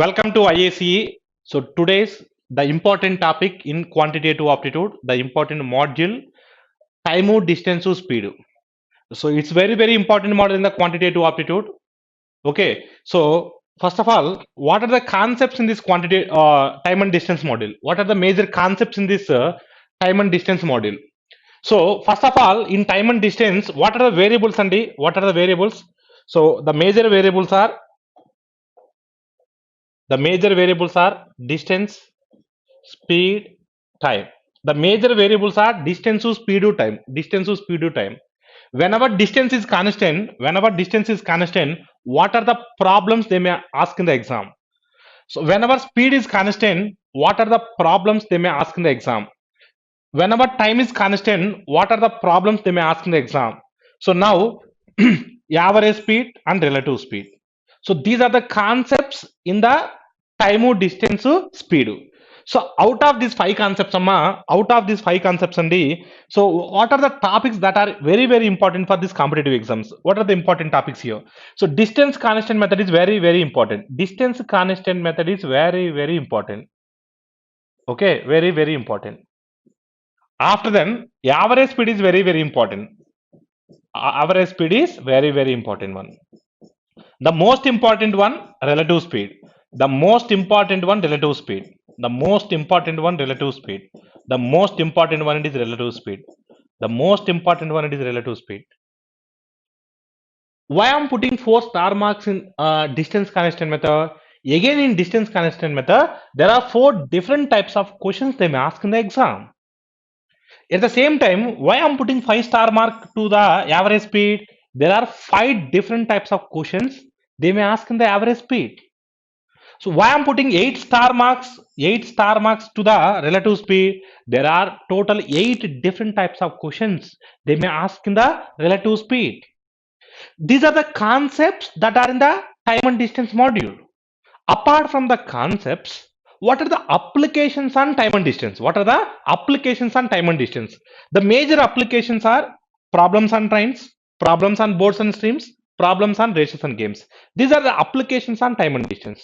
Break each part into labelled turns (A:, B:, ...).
A: Welcome to IACE. So today's the important topic in quantitative aptitude, the important module, time, distance, speed. So it's very important model in the quantitative aptitude. Okay. So first of all, what are the concepts in this quantity time and distance model? What are the major concepts in this time and distance model? So first of all, in time and distance, what are the variables, Andy? What are the variables? So the major variables are distance, speed, time. The major variables are distance to speed to time. Distance to speed to time. Whenever distance is constant, what are the problems they may ask in the exam? So whenever speed is constant, what are the problems they may ask in the exam? Whenever time is constant, what are the problems they may ask in the exam? So now, average speed and relative speed. So these are the concepts in the time, distance, speed. So out of these five concepts, Andy, so what are the topics that are very important for these competitive exams? What are the important topics here? So distance constant method is very important. Distance constant method is very important. Okay, very important. After then, average speed is very important. Average speed is very important one. The most important one, relative speed. The most important one, relative speed. The most important one, relative speed. The most important one is relative speed. The most important one is relative speed. Why I'm putting 4 star marks in distance constant method? Again, in distance constant method, there are 4 different types of questions they may ask in the exam. At the same time, why I'm putting 5 star mark to the average speed? There are 5 different types of questions they may ask in the average speed. So why I'm putting 8 star marks to the relative speed? There are total 8 different types of questions they may ask in the relative speed. These are the concepts that are in the time and distance module. Apart from the concepts, what are the applications on time and distance? What are the applications on time and distance? The major applications are problems on trains, problems on boards and streams, problems on races and games. These are the applications on time and distance.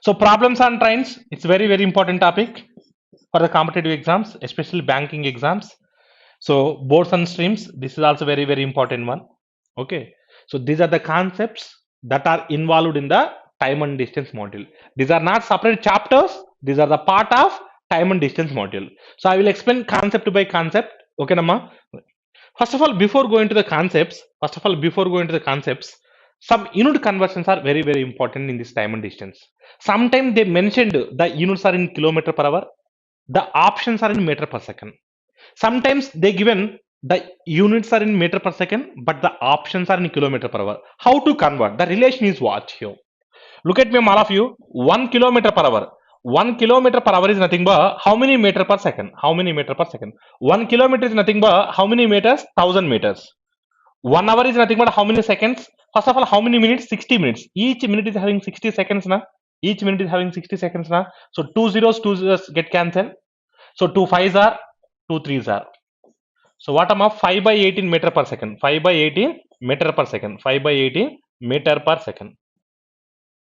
A: So problems on trains, it's very important topic for the competitive exams, especially banking exams. So boards and streams, this is also very important one. Okay. So these are the concepts that are involved in the time and distance module. These are not separate chapters. These are the part of time and distance module. So I will explain concept by concept. Okay, Nama. First of all, before going to the concepts, some unit conversions are very important in this time and distance. Sometimes they mentioned the units are in kilometer per hour. The options are in meter per second. Sometimes they given the units are in meter per second, but the options are in kilometer per hour. How to convert? The relation is what here? Look at me, all of you. 1 kilometer per hour. 1 kilometer per hour is nothing but how many meter per second? How many meter per second? 1 kilometer is nothing but how many meters? 1,000 meters. 1 hour is nothing but how many seconds? First of all, how many minutes? 60 minutes. Each minute is having 60 seconds now. Each minute is having 60 seconds now. So two zeros get cancelled. So 2 5s are, 2 3s are. So what am I? 5 by 18 meter per second. 5 by 18 meter per second. 5 by 18 meter per second.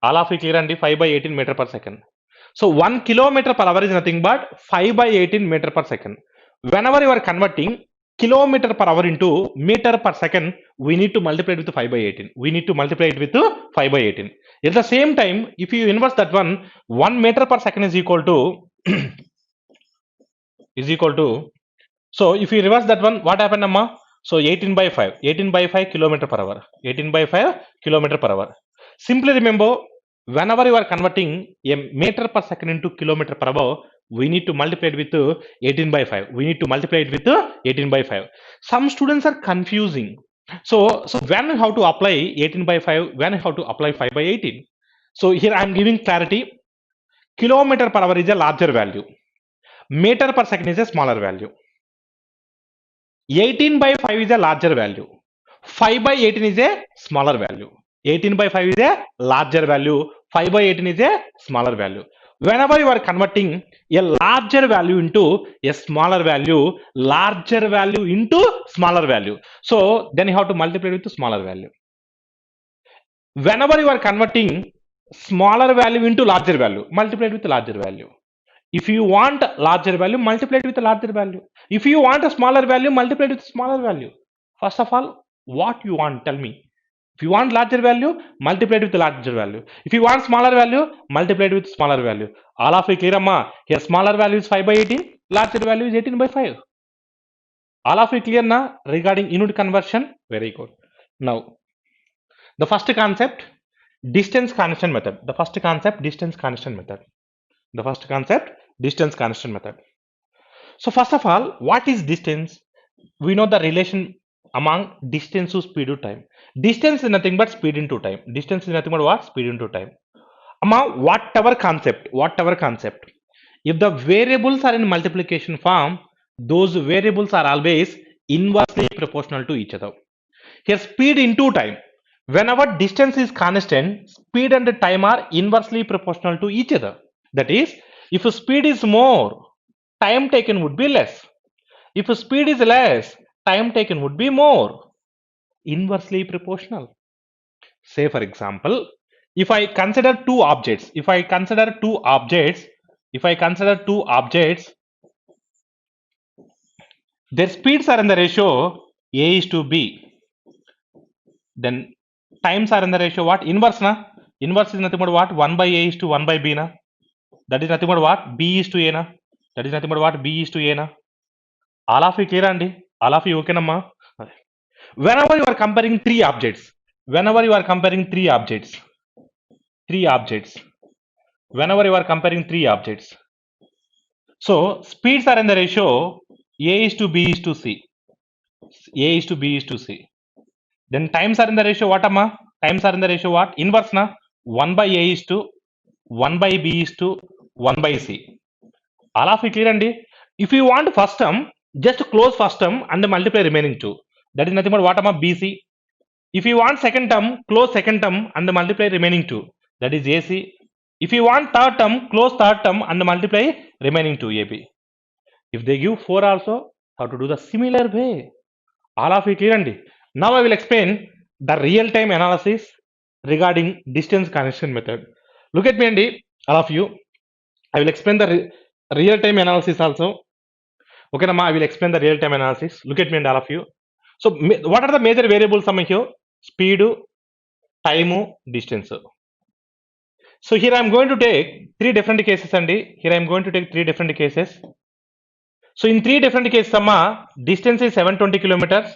A: All of you clear, and 5 by 18 meter per second. So 1 kilometer per hour is nothing but 5 by 18 meter per second. Whenever you are converting kilometer per hour into meter per second, we need to multiply it with 5 by 18. We need to multiply it with 5 by 18. At the same time, if you inverse that one, 1 meter per second is equal to so if you reverse that one, what happened, Amma? So 18 by 5, 18 by 5 kilometer per hour, 18 by 5 kilometer per hour. Simply remember, whenever you are converting a meter per second into kilometer per hour, we need to multiply it with 18 by 5. We need to multiply it with 18 by 5. Some students are confusing. So when how to apply 18 by 5, when how to apply 5 by 18. So here I am giving clarity. Kilometer per hour is a larger value. Meter per second is a smaller value. 18 by 5 is a larger value. 5 by 18 is a smaller value. 18 by 5 is a larger value. 5 by 18 is a smaller value. Whenever you are converting a larger value into a smaller value, larger value into smaller value. So then you have to multiply with the smaller value. Whenever you are converting smaller value into larger value, multiply it with larger value. If you want larger value, multiply it with larger value. If you want a smaller value, multiply it with smaller value. First of all, what you want, tell me. If you want larger value, multiply it with larger value. If you want smaller value, multiply it with smaller value. All of you clear, amma? Here smaller value is 5 by 18, larger value is 18 by 5. All of you clear na regarding unit conversion? Very good. Now, the first concept, distance constant method. The first concept, distance constant method. The first concept, distance constant method. So first of all, what is distance? We know the relation among distance to speed to time. Distance is nothing but speed into time. Distance is nothing but what? Speed into time. Among whatever concept, if the variables are in multiplication form, those variables are always inversely proportional to each other. Here speed into time. Whenever distance is constant, speed and time are inversely proportional to each other. That is, if speed is more, time taken would be less. If speed is less, time taken would be more. Inversely proportional. Say for example, if I consider two objects, their speeds are in the ratio A is to B. Then times are in the ratio what? Inverse na? Inverse is nothing but what? 1 by A is to 1 by B na? That is nothing but what? B is to A na? That is nothing but what? B is to A na? All of you clear andi? All of you okay namma? Whenever you are comparing three objects, whenever you are comparing three objects, so speeds are in the ratio A is to B is to C. A is to B is to C. Then times are in the ratio what amma? Times are in the ratio what? Inverse na? 1 by A is to 1 by B is to 1 by C. All of you clear andi? If you want first term, just close first term and multiply remaining two. That is nothing but what amma? BC. If you want second term, close second term and multiply remaining two. That is AC. If you want third term, close third term and multiply remaining two, AB. If they give 4 also, how to do the similar way. All of you clear andi? Now I will explain the real time analysis regarding distance constant method. Look at me andi, all of you. I will explain the real time analysis also. Okay, Nama, I will explain the real time analysis. Look at me and all of you. So what are the major variables here? Speed, time, distance. So here I am going to take three different cases and here I am going to take three different cases. So in three different cases, distance is 720 kilometers,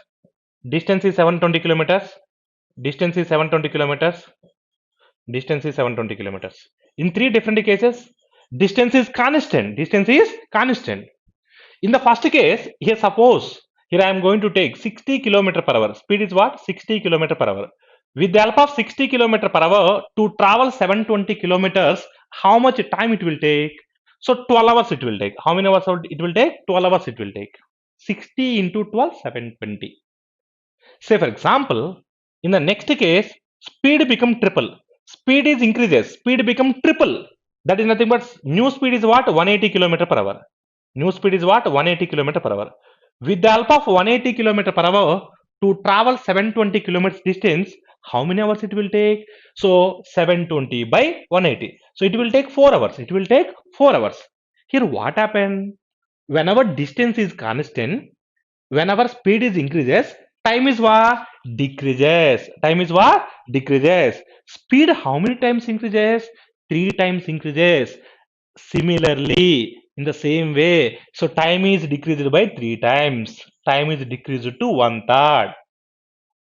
A: distance is 720 kilometers, distance is 720 kilometers, distance is 720 kilometers. In three different cases, distance is constant. Distance is constant. In the first case, here suppose here I am going to take 60 km per hour. Speed is what? 60 km per hour. With the help of 60 km per hour to travel 720 kilometers, how much time it will take? So 12 hours it will take. How many hours it will take? 12 hours it will take. 60 into 12, 720. Say for example, in the next case, speed become triple. Speed is increases. Speed become triple. That is nothing but new speed is what? 180 km per hour. New speed is what? 180 km per hour. With the help of 180 km per hour to travel 720 kilometers distance, how many hours it will take? So 720 by 180. So it will take 4 hours. It will take 4 hours. Here what happened? Whenever distance is constant, whenever speed is increases, time is what? Decreases. Time is what? Decreases. Speed how many times increases? 3 times increases. Similarly, in the same way, so time is decreased by 3 times. Time is decreased to 1/3.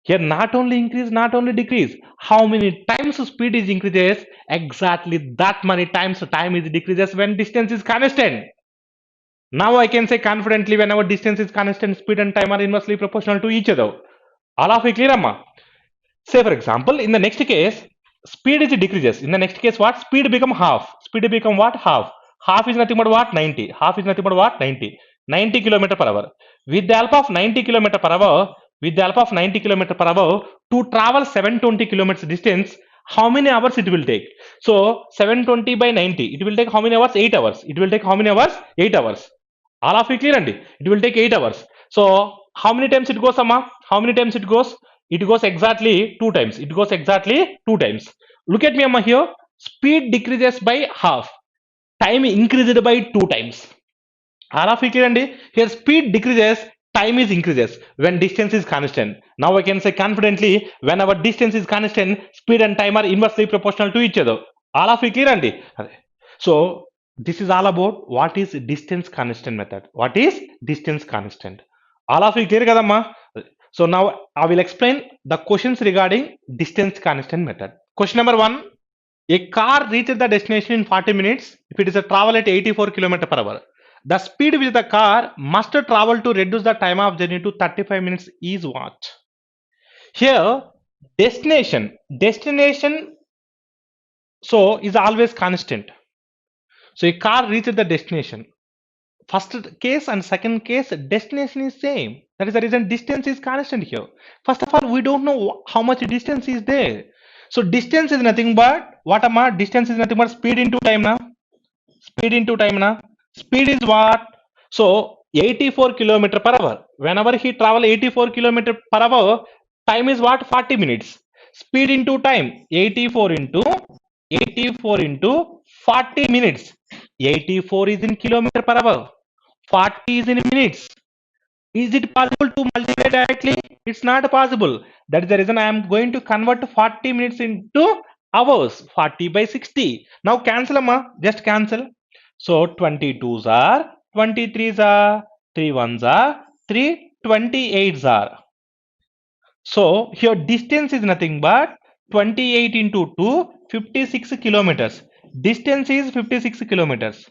A: Here not only increase, not only decrease. How many times speed is increases? Exactly that many times time is decreases when distance is constant. Now I can say confidently whenever distance is constant, speed and time are inversely proportional to each other. All of you clear, amma? Say for example, in the next case, speed is decreases. In the next case, what? Speed become half. Speed become what? Half. Half is nothing but what? 90. Half is nothing but what? 90. 90 km per hour. With the help of 90 km per hour, to travel 720 kilometers distance, how many hours it will take? So 720 by 90, it will take how many hours? 8 hours. It will take how many hours? 8 hours. All of you clear, Andy? It will take 8 hours. So how many times it goes, Amma? How many times it goes? it goes exactly 2 times. It goes exactly 2 times. Look at me, Amma, here. Speed decreases by half. Time increased by 2 times. All of it clear, Andy? Here speed decreases, time is increases when distance is constant. Now I can say confidently, when our distance is constant, speed and time are inversely proportional to each other. All of it clear, Andy? So this is all about what is distance constant method. What is distance constant? All of it clear, kadamma? So now I will explain the questions regarding distance constant method. Question number one. A car reaches the destination in 40 minutes if it is a travel at 84 km per hour. The speed which the car must travel to reduce the time of journey to 35 minutes is what? Here, destination so is always constant. So a car reaches the destination. First case and second case, destination is same. That is the reason distance is constant here. First of all, we don't know how much distance is there. So distance is nothing but what am I? Distance is nothing but speed into time now. Speed into time na. Speed is what? So 84 kilometer per hour. Whenever he travel 84 kilometer per hour, time is what? 40 minutes. Speed into time 84 into 40 minutes. 84 is in kilometer per hour. 40 is in minutes. Is it possible to multiply directly? It's not possible. That is the reason I am going to convert 40 minutes into hours. 40 by 60. Now cancel, amma. Just cancel. So 22s are, 23s are, 3 ones are, 3 28s are. So here distance is nothing but 28 into 2, 56 kilometers. Distance is 56 kilometers.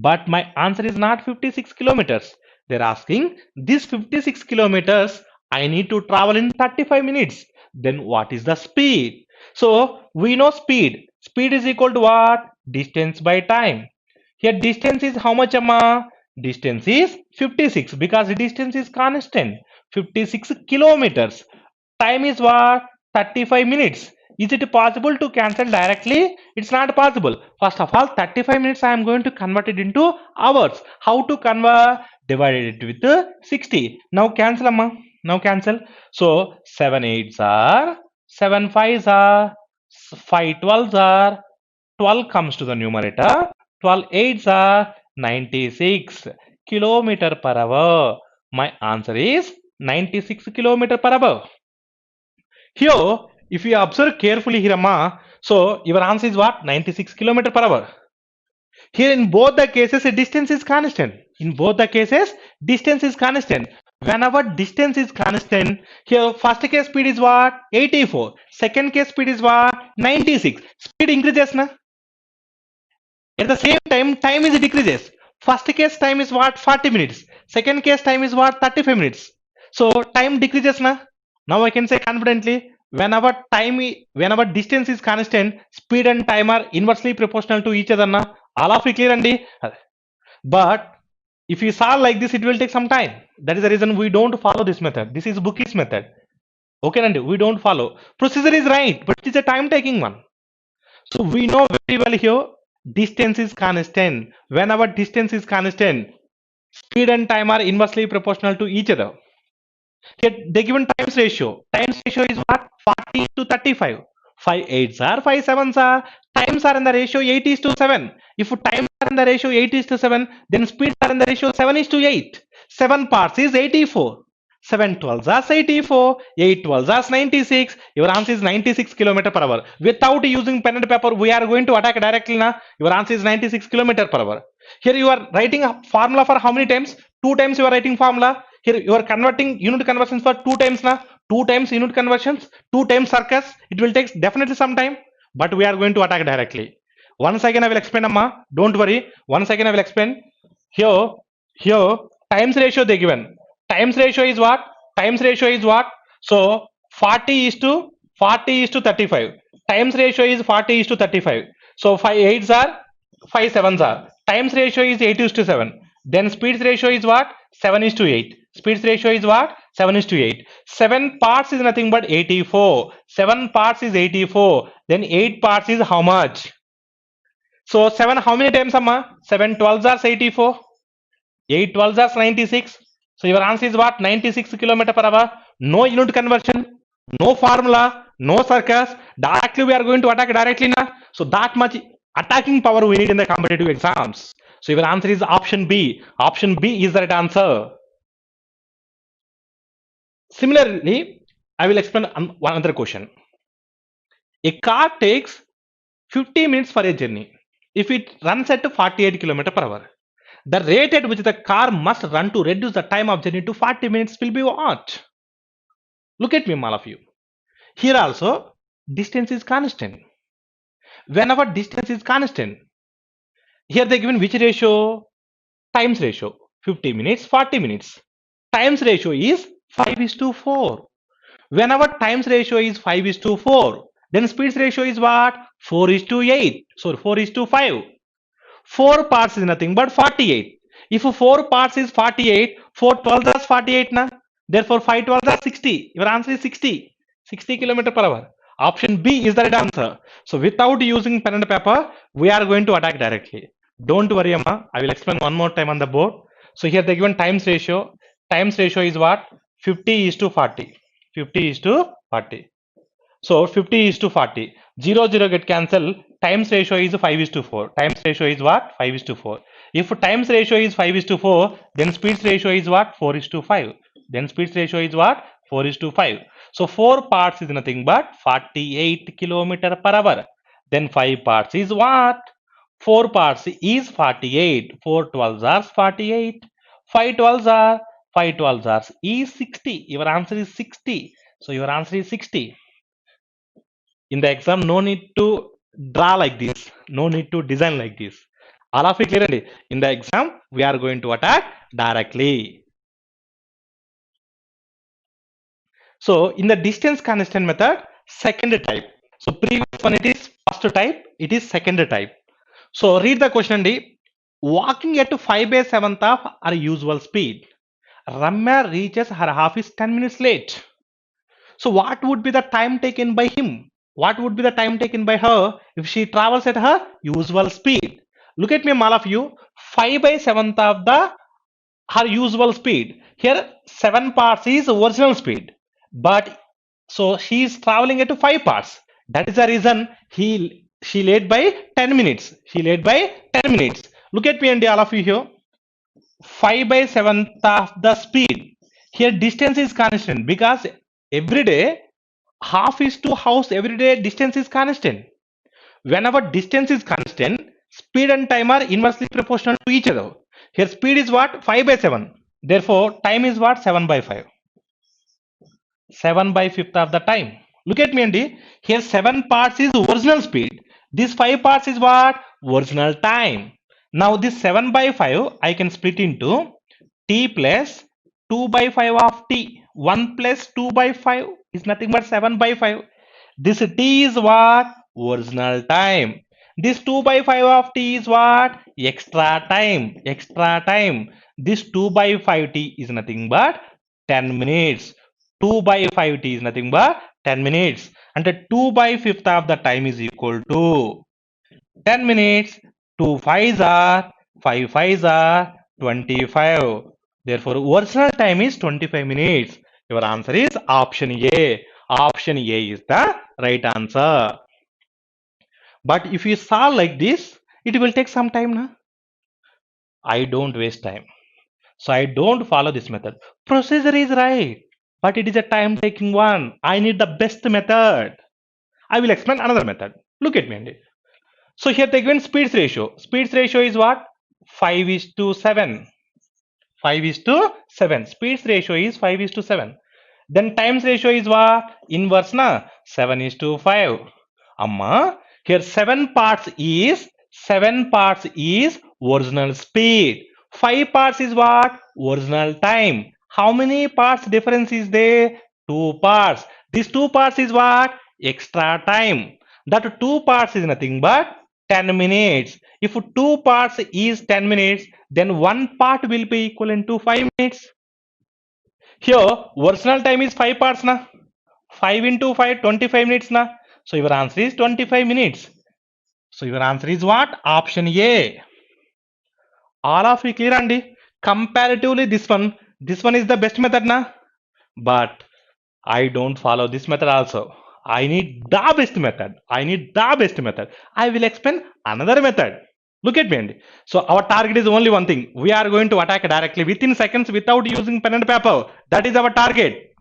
A: But my answer is not 56 kilometers. They're asking this 56 kilometers I need to travel in 35 minutes. Then what is the speed? So we know speed. Speed is equal to what? Distance by time. Here distance is how much, amma? Distance is 56 because the distance is constant. 56 kilometers. Time is what? 35 minutes. Is it possible to cancel directly? It's not possible. First of all, 35 minutes I am going to convert it into hours. How to convert? Divided it with 60. Now cancel, amma. Now cancel. So 7 8s are, 7 5s are, 5 12s are, 12 comes to the numerator. 12 8s are 96 kilometer per hour. My answer is 96 kilometer per hour. Here, if you observe carefully here, Amma, so your answer is what? 96 kilometer per hour. Here in both the cases, a distance is constant. In both the cases, distance is constant. Whenever distance is constant, here first case speed is what? 84. Second case speed is what? 96. Speed increases, na? At the same time, time is decreases. First case time is what? 40 minutes. Second case time is what? 35 minutes. So time decreases, na? Now I can say confidently, whenever distance is constant, speed and time are inversely proportional to each other, na? All of it clear, Andy? But if you solve like this, it will take some time. That is the reason we don't follow this method. This is Bookie's method. Okay, Andy, we don't follow. Procedure is right, but it is a time-taking one. So we know very well here, distance is constant. Whenever distance is constant, speed and time are inversely proportional to each other. Here they given times ratio. Times ratio is what? 40 to 35. 5 8s are, 5 7s are. Times are in the ratio 8 is to 7. If times are in the ratio 8 is to 7, then speeds are in the ratio 7 is to 8. 7 parts is 84. 7 12s are 84. 8 12s are 96. Your answer is 96 km per hour. Without using pen and paper, we are going to attack directly now. Your answer is 96 km per hour. Here you are writing a formula for how many times? 2 times you are writing formula. Here you are converting unit conversions for 2 times now. 2 times unit conversions, 2 times circus. It will take definitely some time, but we are going to attack directly. Once again I will explain, amma. Don't worry. Once again I will explain. Here times ratio they given. Times ratio is what? Times ratio is what? So 40 is to 35. Times ratio is 40 is to 35. So 5 8s are, 5 7s are. Times ratio is 8 is to 7. Then speeds ratio is what? 7 is to 8. Speeds ratio is what? 7 is to 8. 7 parts is nothing but 84. 7 parts is 84. Then 8 parts is how much? So 7 how many times, amma? 7 12s are 84. 8 12s are 96. So your answer is what? 96 km per hour. No unit conversion. No formula, no circus. Directly we are going to attack directly now. So that much attacking power we need in the competitive exams. So your answer is option B. Option B is the right answer. Similarly, I will explain one other question. A car takes 50 minutes for a journey. If it runs at 48 km per hour, the rate at which the car must run to reduce the time of journey to 40 minutes will be what? Look at me, all of you. Here also, distance is constant. Whenever distance is constant, here they given which ratio? Times ratio. 50 minutes, 40 minutes. Times ratio is 5 is to 4. Whenever times ratio is 5 is to 4, then speeds ratio is what? 4 is to 8. So 4 is to 5. 4 parts is nothing but 48. If 4 parts is 48, 4 12 is 48 na. Therefore 5 12 is 60. Your answer is 60. 60 km per hour. Option B is the right answer. So without using pen and paper, we are going to attack directly. Don't worry, Amma. I will explain one more time on the board. So here they given times ratio. Times ratio is what? 50 is to 40. 50 is to 40. So 50 is to 40. 0, 0 get cancelled. Times ratio is 5 is to 4. Times ratio is what? 5 is to 4. If times ratio is 5 is to 4, then speeds ratio is what? 4 is to 5. Then speeds ratio is what? 4 is to 5. So 4 parts is nothing but 48 kilometer per hour. Then 5 parts is what? 4 parts is 48. 4 12s are 48. 5 12s are 5 12s are is 60. Your answer is 60. So your answer is 60. In the exam, no need to draw like this, no need to design like this. All of it clearly. In the exam, we are going to attack directly. So in the distance constant method, second type. So previous one it is first type, it is second type. So read the question and walking at 5 by 7th of our usual speed, Ramya reaches her office 10 minutes late. So what would be the time taken by him? What would be the time taken by her if she travels at her usual speed? Look at me, all of you. 5 by 7th of the her usual speed. Here 7 parts is original speed. But so she is traveling at 5 parts. That is the reason she late by 10 minutes. She late by 10 minutes. Look at me and all of you here. 5 by 7th of the speed. Here distance is constant because every day half is to house, every day distance is constant. Whenever distance is constant, speed and time are inversely proportional to each other. Here speed is what? 5 by 7. Therefore time is what? 7 by 5. 7 by 5th of the time. Look at me, Andy. Here 7 parts is original speed. This 5 parts is what? Original time. Now this 7 by 5 I can split into t plus 2 by 5 of t. 1 plus 2 by 5 is nothing but 7 by 5. This t is what? Original time. This 2 by 5 of t is what? Extra time. Extra time. This 2 by 5t is nothing but 10 minutes. 2 by 5t is nothing but 10 minutes. And the 2 by 5th of the time is equal to 10 minutes. 2 5s are 5 5s are 25. Therefore, original time is 25 minutes. Your answer is option A. Option A is the right answer. But if you solve like this, it will take some time. Na? I don't waste time. So I don't follow this method. Procedure is right, but it is a time taking one. I need the best method. I will explain another method. Look at me, Andy. So here they given speeds ratio. Speeds ratio is what? 5 is to 7. 5 is to 7. Speeds ratio is 5 is to 7. Then times ratio is what? Inverse na? 7 is to 5. Amma, here 7 parts is original speed. 5 parts is what? Original time. How many parts difference is there? 2 parts. This 2 parts is what? Extra time. That 2 parts is nothing but 10 minutes. If 2 parts is 10 minutes, then 1 part will be equivalent to 5 minutes. Here, original time is 5 parts na. 5 into 5, 25 minutes na. So your answer is 25 minutes. So your answer is what? Option A. All of you clear, Andy? Comparatively this one is the best method na. But I don't follow this method also. I need the best method. I need the best method. I will explain another method. Look at me. So our target is only one thing. We are going to attack directly within seconds without using pen and paper. That is our target.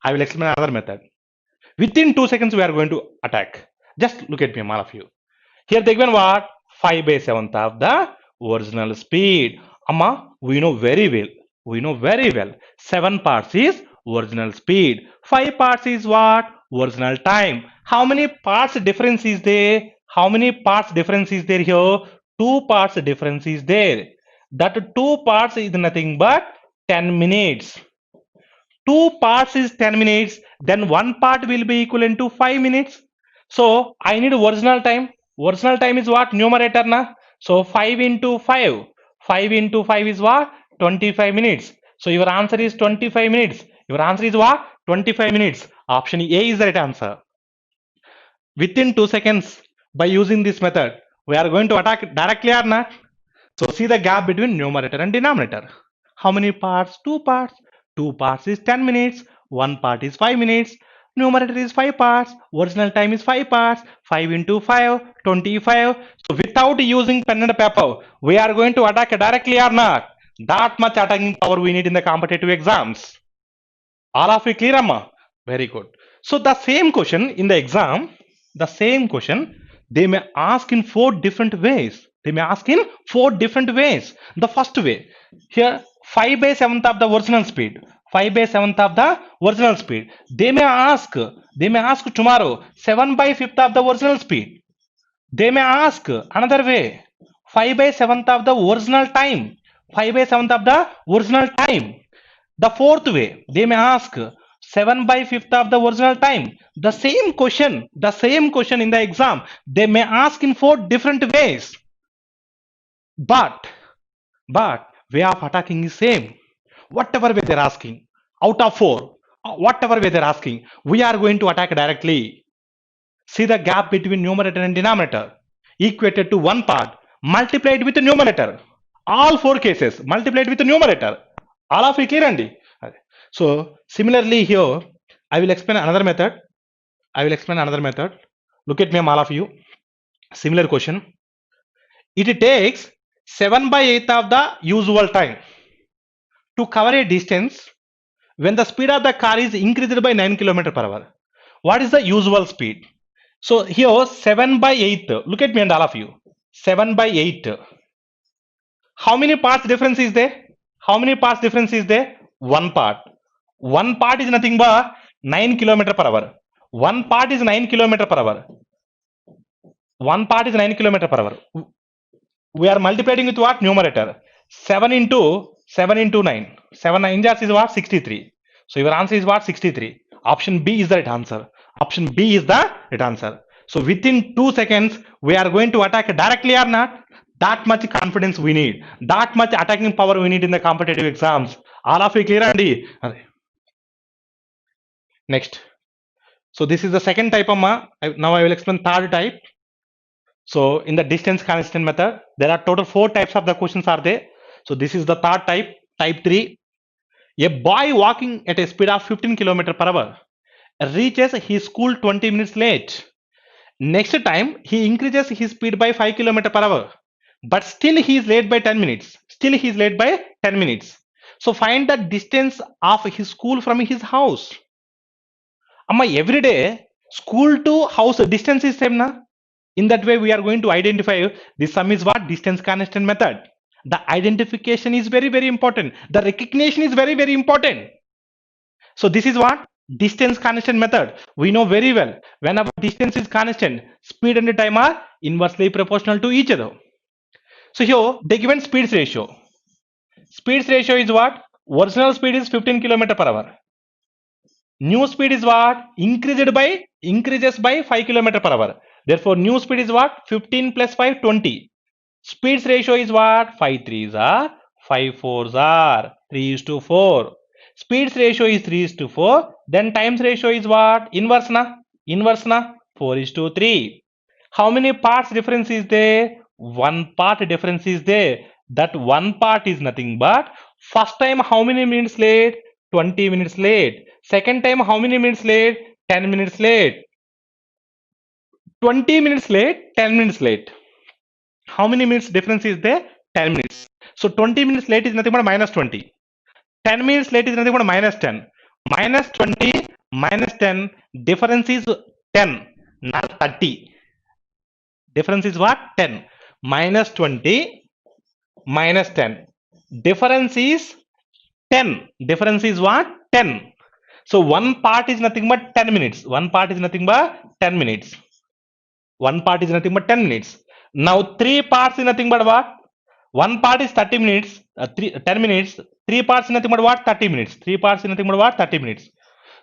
A: I will explain another method. Within 2 seconds we are going to attack. Just look at me, all of you. Here they given what? 5 by 7th of the original speed. Amma, we know very well. We know very well. 7 parts is original speed. 5 parts is what? Original time. How many parts difference is there? How many parts difference is there here? 2 parts difference is there. That 2 parts is nothing but 10 minutes. 2 parts is 10 minutes. Then 1 part will be equivalent to 5 minutes. So I need original time. Original time is what? Numerator na. So 5 into 5. 5 into 5 is what? 25 minutes. So your answer is 25 minutes. Your answer is what? 25 minutes. Option A is the right answer. Within 2 seconds, by using this method, we are going to attack directly or not? So see the gap between numerator and denominator. How many parts? 2 parts. 2 parts is 10 minutes. 1 part is 5 minutes. Numerator is 5 parts. Original time is 5 parts. 5 into 5, 25. So without using pen and paper, we are going to attack directly or not? That much attacking power we need in the competitive exams. All of you clear, Amma? Very good. So the same question in the exam, the same question, they may ask in 4 different ways. They may ask in 4 different ways. The first way, here 5 by 7th of the original speed. 5 by 7th of the original speed. They may ask tomorrow 7 by 5th of the original speed. They may ask another way, 5 by 7th of the original time. 5 by 7th of the original time. The fourth way, they may ask 7 by 5th of the original time. The same question in the exam, they may ask in 4 different ways. But way of attacking is same. Whatever way they're asking, out of 4, whatever way they're asking, we are going to attack directly. See the gap between numerator and denominator, equated to 1 part, multiplied with the numerator. All 4 cases, multiplied with the numerator. All of it clear, Andy? So similarly here, I will explain another method. Look at me, all of you. Similar question. It takes 7 by 8 of the usual time to cover a distance when the speed of the car is increased by 9 km per hour. What is the usual speed? So here 7 by 8. Look at me and all of you. 7 by 8. How many parts difference is there? How many parts difference is there? 1 part. 1 part is nothing but 9 km per hour. 1 part is 9 km per hour. 1 part is 9 km per hour. We are multiplying with what? Numerator. 7 into 9. 7 9 is what? 63. So your answer is what? 63. Option B is the right answer. Option B is the right answer. So within 2 seconds, we are going to attack directly or not? That much confidence we need. That much attacking power we need in the competitive exams. All of you clear, Andy? Next. So this is the second type of now I will explain third type. So in the distance constant method, there are total 4 types of the questions are there. So this is the third type, type 3. A boy walking at a speed of 15 km per hour reaches his school 20 minutes late. Next time, he increases his speed by 5 km per hour. But still he is late by 10 minutes. So find the distance of his school from his house. Amma, every day, school to house distance is same na? In that way, we are going to identify the sum is what? Distance constant method. The identification is very, very important. The recognition is very, very important. So this is what? Distance constant method. We know very well, whenever distance is constant, speed and time are inversely proportional to each other. So here, they given speeds ratio. Speeds ratio is what? Original speed is 15 km per hour. New speed is what? Increases by 5 km per hour. Therefore, new speed is what? 15 plus 5, 20. Speeds ratio is what? 5 3s are, 5 4s are, 3:4. Speeds ratio is 3:4. Then times ratio is what? Inverse na? 4:3. How many parts difference is there? 1 part difference is there. That 1 part is nothing but first time how many minutes late? 20 minutes late. Second time, how many minutes late? 10 minutes late. 20 minutes late, 10 minutes late. How many minutes difference is there? 10 minutes. So 20 minutes late is nothing but minus 20. 10 minutes late is nothing but minus 10. Minus 20 minus 10. Difference is 10, not 30. Difference is what? 10. Minus 20 minus 10. Difference is 10. Difference is what? 10. So one part is nothing but 10 minutes. One part is nothing but 10 minutes. One part is nothing but 10 minutes. Now three parts is nothing but what? One part is 30 minutes, 10 minutes. Three parts is nothing but what? 30 minutes. Three parts is nothing but what? 30 minutes.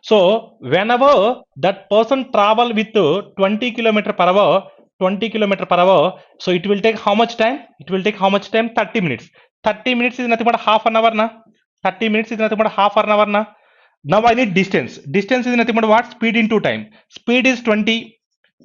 A: So whenever that person travel with 20 kilometer per hour, 20 kilometer per hour, so it will take how much time? It will take how much time? 30 minutes. 30 minutes is nothing but half an hour na. 30 minutes is nothing but half an hour na. Now I need distance. Distance is nothing but what? Speed into time. Speed is 20.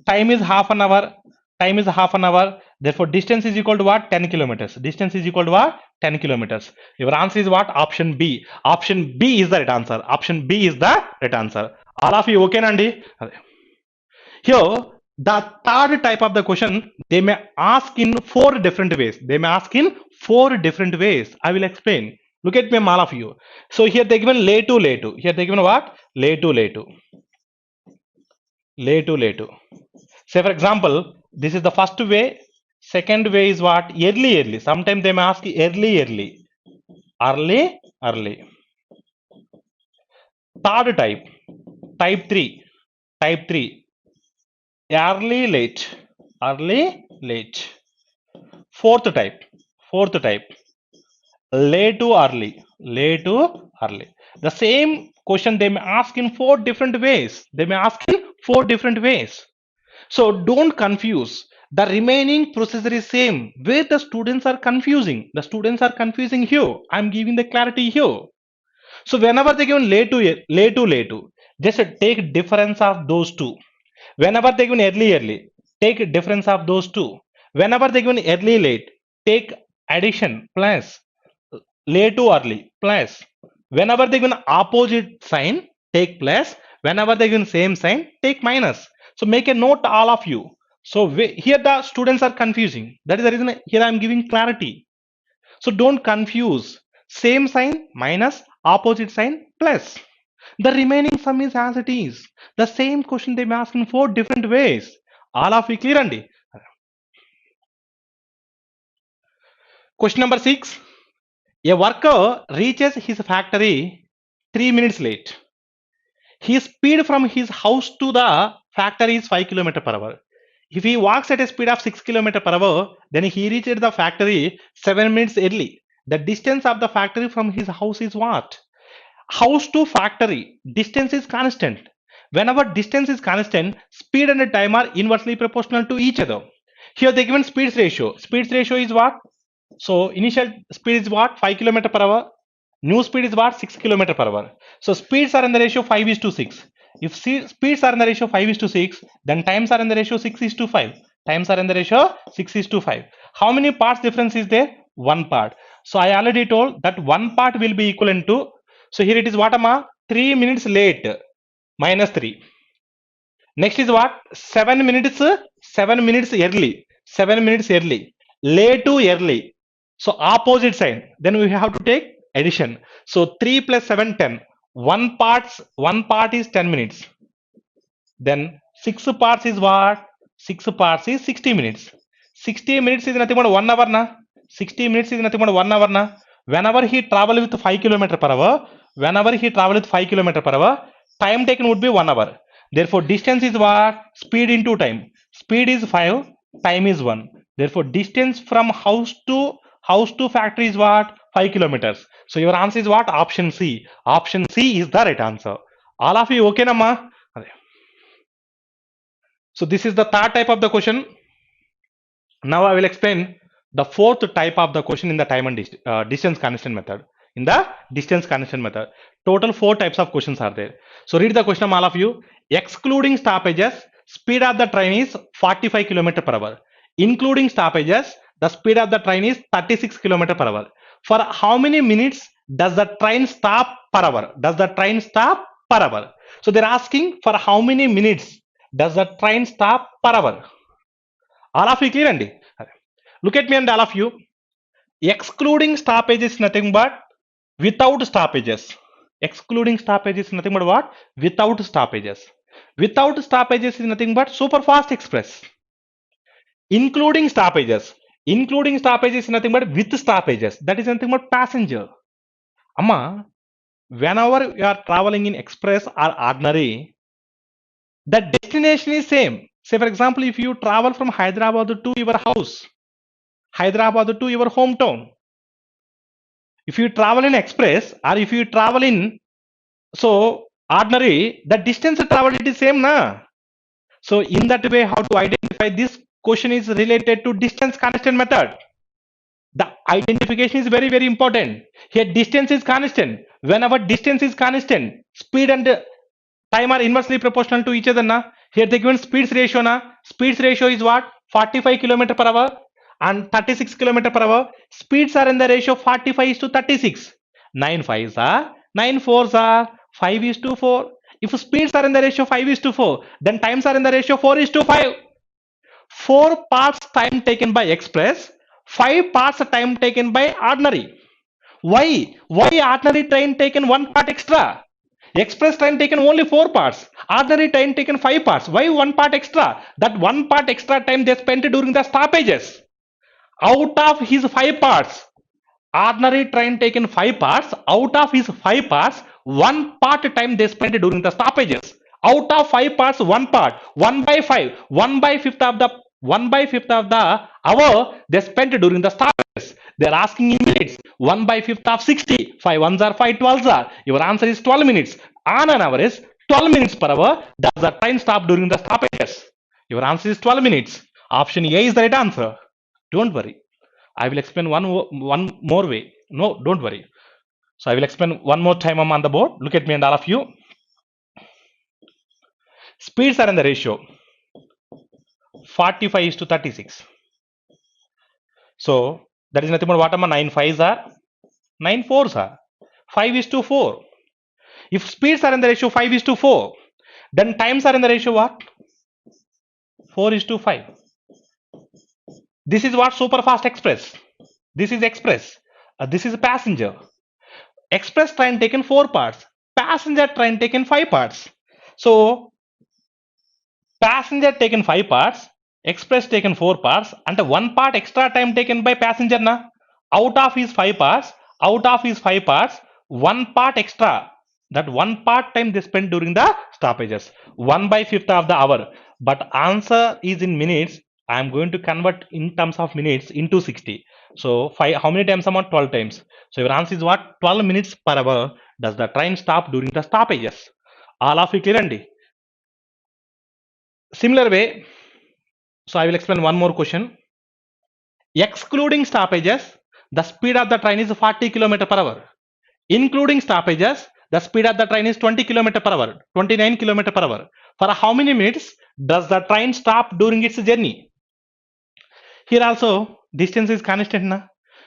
A: Time is half an hour. Time is half an hour. Therefore, distance is equal to what? 10 kilometers. Distance is equal to what? 10 kilometers. Your answer is what? Option B. Option B is the right answer. Option B is the right answer. All of you okay, Nandi? Here, the third type of the question, they may ask in 4 different ways. They may ask in 4 different ways. I will explain. Look at me, all of you. So here they given lay to lay to. Here they given what? Lay to lay to. Lay to lay to. Say for example, this is the first way. Second way is what? Early early. Sometimes they may ask early early. Early early. Third type. Type 3. Type 3. Early late. Early late. Fourth type. Fourth type. Late to early. Late to early. The same question they may ask in 4 different ways. They may ask in 4 different ways. So don't confuse. The remaining procedure is same. Where the students are confusing. The students are confusing here. I'm giving the clarity here. So whenever they given late to, just take difference of those two. Whenever they given early early, take difference of those two. Whenever they given early late, take addition plus late to early plus. Whenever they given opposite sign, take plus. Whenever they given same sign, take minus. So make a note, all of you. So here the students are confusing. That is the reason here I am giving clarity. So don't confuse. Same sign minus, opposite sign plus. The remaining sum is as it is. The same question they may ask in 4 different ways. All of you clear, Andy? Question number 6. A worker reaches his factory 3 minutes late. His speed from his house to the factory is 5 km per hour. If he walks at a speed of 6 km per hour, then he reaches the factory 7 minutes early. The distance of the factory from his house is what? House to factory, distance is constant. Whenever distance is constant, speed and time are inversely proportional to each other. Here they given speeds ratio. Speeds ratio is what? So initial speed is what? 5 km per hour. New speed is what? 6 km per hour. So speeds are in the ratio 5 is to 6. If speeds are in the ratio 5 is to 6, then times are in the ratio 6 is to 5. Times are in the ratio 6 is to 5. How many parts difference is there? 1 part. So I already told that 1 part will be equivalent to, so here it is what, amma? 3 minutes late minus 3. Next is what? 7 minutes early. 7 minutes early. Late to early. So opposite sign. Then we have to take addition. So 3 plus 7, 10. One part is 10 minutes. Then 6 parts is what? 6 parts is 60 minutes. 60 minutes is nothing but 1 hour na. 60 minutes is nothing but 1 hour na. Whenever he travel with 5 km per hour, time taken would be 1 hour. Therefore, distance is what? Speed into time. Speed is 5, time is 1. Therefore, distance from house to factory is what? 5 kilometers. So your answer is what? Option C. Option C is the right answer. All of you okay, Namma? So this is the third type of the question. Now I will explain the fourth type of the question in the time and distance constant method. In the distance constant method, total 4 types of questions are there. So read the question, all of you. Excluding stoppages, speed of the train is 45 km per hour. Including stoppages, the speed of the train is 36 km per hour. For how many minutes does the train stop per hour? Does the train stop per hour? So they're asking for how many minutes does the train stop per hour? All of you clear, Andy? Look at me and all of you. Excluding stoppages is nothing but without stoppages. Excluding stoppages is nothing but what? Without stoppages. Without stoppages is nothing but super fast express. Including stoppages. Including stoppages is nothing but with stoppages. That is nothing but passenger. Amma, whenever you are traveling in express or ordinary, the destination is same. Say for example, if you travel from Hyderabad to your house, Hyderabad to your hometown, if you travel in express or if you travel in so ordinary, the distance traveled it is same na. So in that way, how to identify this question is related to distance constant method. The identification is very important. Here distance is constant. Whenever distance is constant, speed and time are inversely proportional to each other na. Here they given speeds ratio na. Speeds ratio is what? 45 km per hour and 36 km per hour. Speeds are in the ratio 45 is to 36. 9 5s are 9 4s are 5 is to 4. If speeds are in the ratio 5 is to 4, then times are in the ratio 4 is to 5. 4 parts time taken by express, 5 parts time taken by ordinary. Why? Why ordinary train taken 1 part extra? Express train taken only 4 parts. Ordinary train taken 5 parts. Why 1 part extra? That 1 part extra time they spent during the stoppages. Out of his 5 parts, ordinary train taken 5 parts. Out of his 5 parts, 1 part time they spent during the stoppages. Out of 5 parts, 1 part, 1 by 5, 1 by 5th of the 1 by 5th of the hour they spent during the stoppages. They are asking in minutes. 1 by 5th of 60. 5 ones are 5 12s are. Your answer is 12 minutes. On an average, 12 minutes per hour does the train stop during the stoppages. Your answer is 12 minutes. Option A is the right answer. Don't worry. I will explain one more way. No, don't worry. So I will explain one more time. I'm on the board. Look at me and all of you. Speeds are in the ratio 45 is to 36. So that is nothing but what am 9 5s are 9 4s are 5 is to 4. If speeds are in the ratio 5 is to 4, then times are in the ratio what? 4 is to 5. This is what super fast express. This is express. This is passenger. Express train taken 4 parts. Passenger train taken 5 parts. So passenger taken 5 parts. Express taken 4 parts. And the 1 part extra time taken by passenger na. Out of his 5 parts. Out of his 5 parts. 1 part extra. That 1 part time they spent during the stoppages. 1 by 5th of the hour. But answer is in minutes. I am going to convert in terms of minutes into 60. So how many times am I? 12 times. So your answer is what? 12 minutes per hour does the train stop during the stoppages. All of you clear, Andy? Similar way, so I will explain one more question. Excluding stoppages, the speed of the train is 40 km per hour. Including stoppages, the speed of the train is 20 km per hour, 29 km per hour. For how many minutes does the train stop during its journey? Here also, distance is constant na.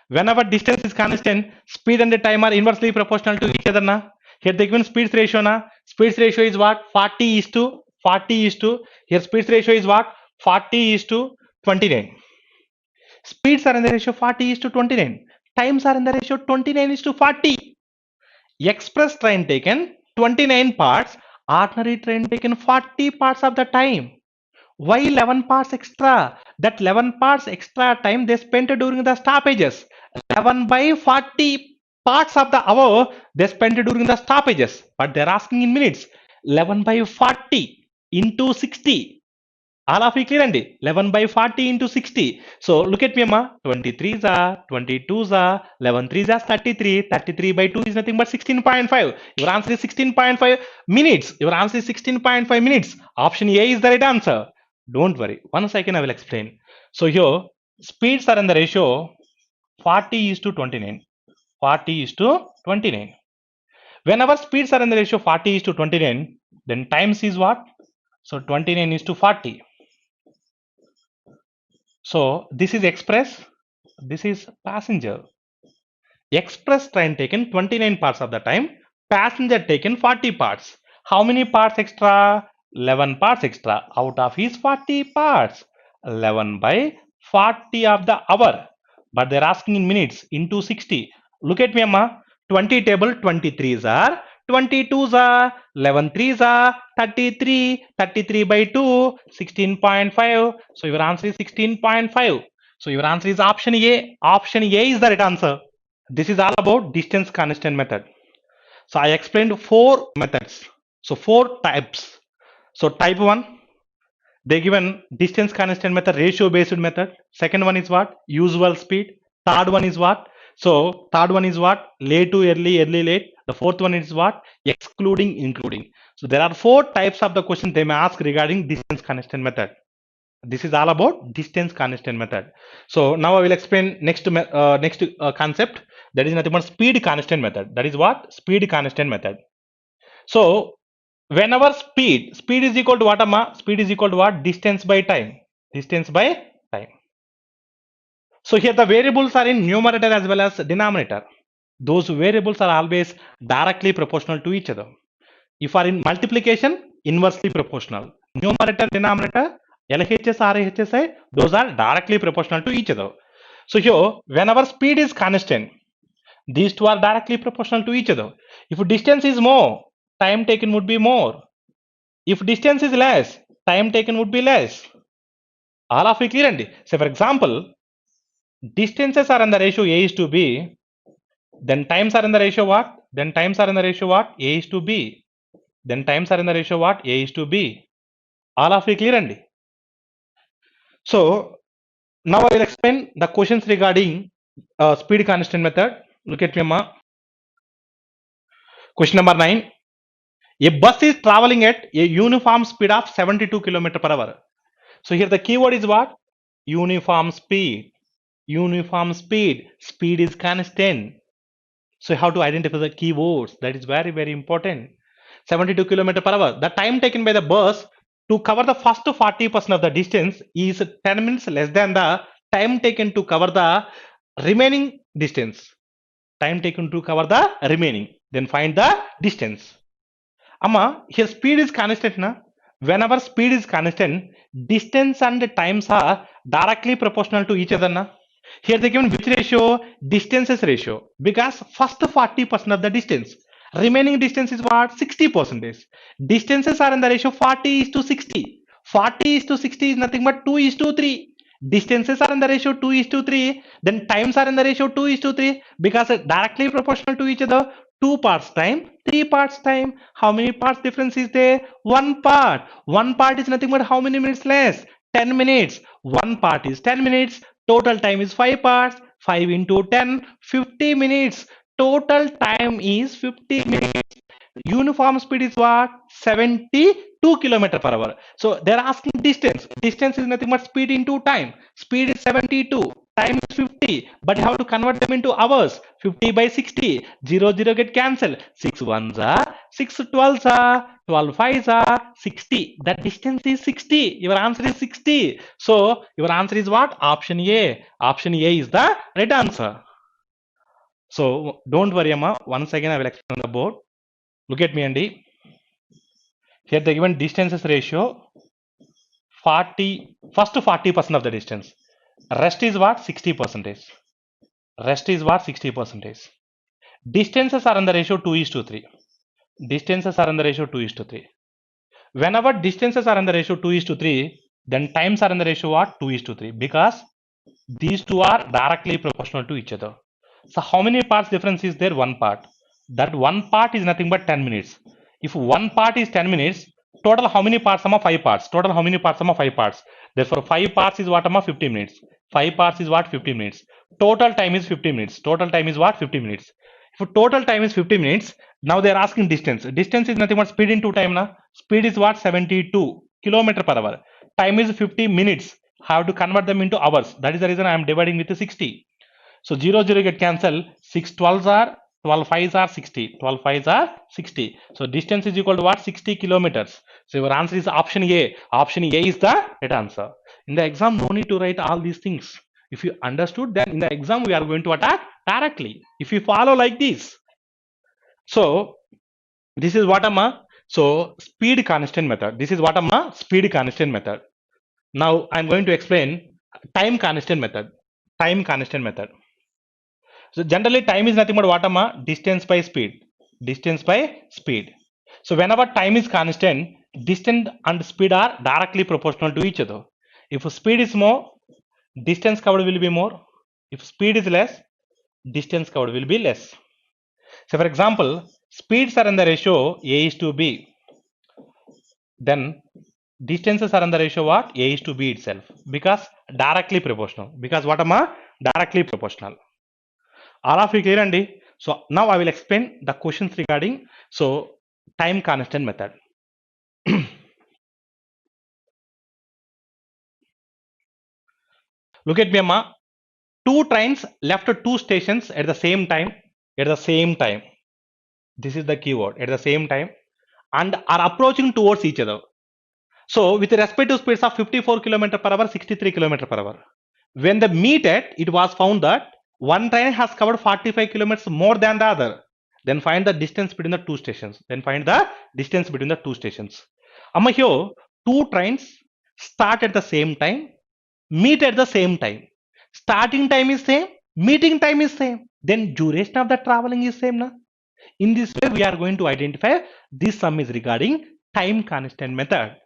A: Whenever distance is constant, speed and the time are inversely proportional to each other na. Here they given speeds ratio na. Speeds ratio is what? 40 is to 40 is to. Here speeds ratio is what? 40 is to 29. Speeds are in the ratio 40 is to 29. Times are in the ratio 29 is to 40. Express train taken 29 parts. Ordinary train taken 40 parts of the time. Why 11 parts extra? That 11 parts extra time they spent during the stoppages. 11 by 40 parts of the hour they spent during the stoppages. But they're asking in minutes. 11 by 40 into 60. All of you clear, Andy? 11 by 40 into 60. So look at me, Amma. 23s are, 22s are, 11 3s are 33. 33 by 2 is nothing but 16.5. Your answer is 16.5 minutes. Your answer is 16.5 minutes. Option A is the right answer. Don't worry. 1 second, I will explain. So here, speeds are in the ratio 40 is to 29. 40 is to 29. Whenever speeds are in the ratio 40 is to 29, then times is what? So 29 is to 40. So this is express, this is passenger. Express train taken 29 parts of the time. Passenger taken 40 parts. How many parts extra? 11 parts extra. Out of his 40 parts, 11 by 40 of the hour. But they're asking in minutes into 60. Look at me, Amma. 20 table, 23s are, 22s are, 11 threes are, 33, 33 by 2, 16.5. So your answer is 16.5. So your answer is option A. Option A is the right answer. This is all about distance constant method. So I explained four methods. So four types. So type 1, they given distance constant method, ratio based method. Second one is what? Usual speed. Third one is what? So third one is what? Late to early, early late. The fourth one is what? Excluding, including. So there are four types of the question they may ask regarding distance constant method. This is all about distance constant method. So now I will explain next concept, that is nothing but speed constant method. That is what? Speed constant method. So whenever speed is equal to what, Amma? Speed is equal to what? Distance by time. Distance by time. So here the variables are in numerator as well as denominator. Those variables are always directly proportional to each other. If are in multiplication, inversely proportional. Numerator, denominator, LHS, RHS, those are directly proportional to each other. So here, whenever speed is constant, these two are directly proportional to each other. If distance is more, time taken would be more. If distance is less, time taken would be less. All of it clear, and so for example, distances are in the ratio A is to B, then times are in the ratio what? Then times are in the ratio what? A is to B. Then times are in the ratio what? A is to B. All of it clear, and so now I will explain the questions regarding speed constant method. Look at me, Amma. Question number 9. A bus is traveling at a uniform speed of 72 km per hour. So here the keyword is what? Uniform speed. Uniform speed. Speed is constant. So how to identify the keywords? That is very, very important. 72 km per hour. The time taken by the bus to cover the first 40% of the distance is 10 minutes less than the time taken to cover the remaining distance. Time taken to cover the remaining. Then find the distance. Amma, here speed is constant, na? Whenever speed is constant, distance and times are directly proportional to each other, na? Here they given which ratio? Distances ratio. Because first 40% of the distance. Remaining distance is what? 60%. Distances are in the ratio 40 is to 60. 40 is to 60 is nothing but 2 is to 3. Distances are in the ratio 2 is to 3. Then times are in the ratio 2 is to 3. Because directly proportional to each other. 2 parts time, 3 parts time. How many parts difference is there? 1 part. 1 part is nothing but how many minutes less? 10 minutes. 1 part is 10 minutes. Total time is 5 parts. 5 into 10, 50 minutes. Total time is 50 minutes. Uniform speed is what? 72 km per hour. So they're asking distance. Distance is nothing but speed into time. Speed is 72. Time is 50. But you have to convert them into hours. 50 by 60. 0, 0 get cancelled. 6 ones are, 6 12s are, 12 5s are, 60. That distance is 60. Your answer is 60. So your answer is what? Option A. Option A is the right answer. So don't worry, Amma. Once again, I will explain the board. Look at me, Andy. Here they given distances ratio 40, first 40% of the distance. Rest is what? 60%. Rest is what? 60%. Distances are in the ratio 2 is to 3. Distances are in the ratio 2 is to 3. Whenever distances are in the ratio 2 is to 3, then times are in the ratio what? 2 is to 3. Because these two are directly proportional to each other. So how many parts difference is there? 1 part. That 1 part is nothing but 10 minutes. If 1 part is 10 minutes, total how many parts? 5 parts. Total how many parts? 5 parts. Therefore 5 parts is what? 50 minutes. 5 parts is what? 50 minutes. Total time is 50 minutes. Total time is what? 50 minutes. If total time is 50 minutes, now they are asking distance. Distance is nothing but speed into time. Na? Speed is what? 72 km per hour. Time is 50 minutes. Have to convert them into hours. That is the reason I am dividing with 60. So 0, 0 get cancelled. 6 12s are, 12 5s are 60. 12 5s are 60. So distance is equal to what? 60 kilometers. So your answer is option A. Option A is the right answer. In the exam, no need to write all these things. If you understood, then in the exam we are going to attack directly if you follow like this. So this is what amma, so speed constant method. This is what amma, speed constant method. Now I'm going to explain time constant method. Time constant method. So generally time is nothing but what amma, distance by speed. Distance by speed. So whenever time is constant, distance and speed are directly proportional to each other. If speed is more, distance covered will be more. If speed is less, distance covered will be less. So for example, speeds are in the ratio A is to B. Then distances are in the ratio what? A is to B itself. Because directly proportional. Because what am I? Directly proportional. All of you clear, Andy? So now I will explain the questions regarding so time constant method. Look at me, Amma. Two trains left two stations at the same time. At the same time. This is the keyword. At the same time. And are approaching towards each other. So with respective speeds of 54 km per hour, 63 km per hour. When they meet at, it was found that one train has covered 45 kilometers more than the other. Then find the distance between the two stations. Then find the distance between the two stations. Amma here, two trains start at the same time, meet at the same time. Starting time is same, meeting time is same. Then duration of the traveling is same, na? In this way, we are going to identify this sum is regarding time constant method.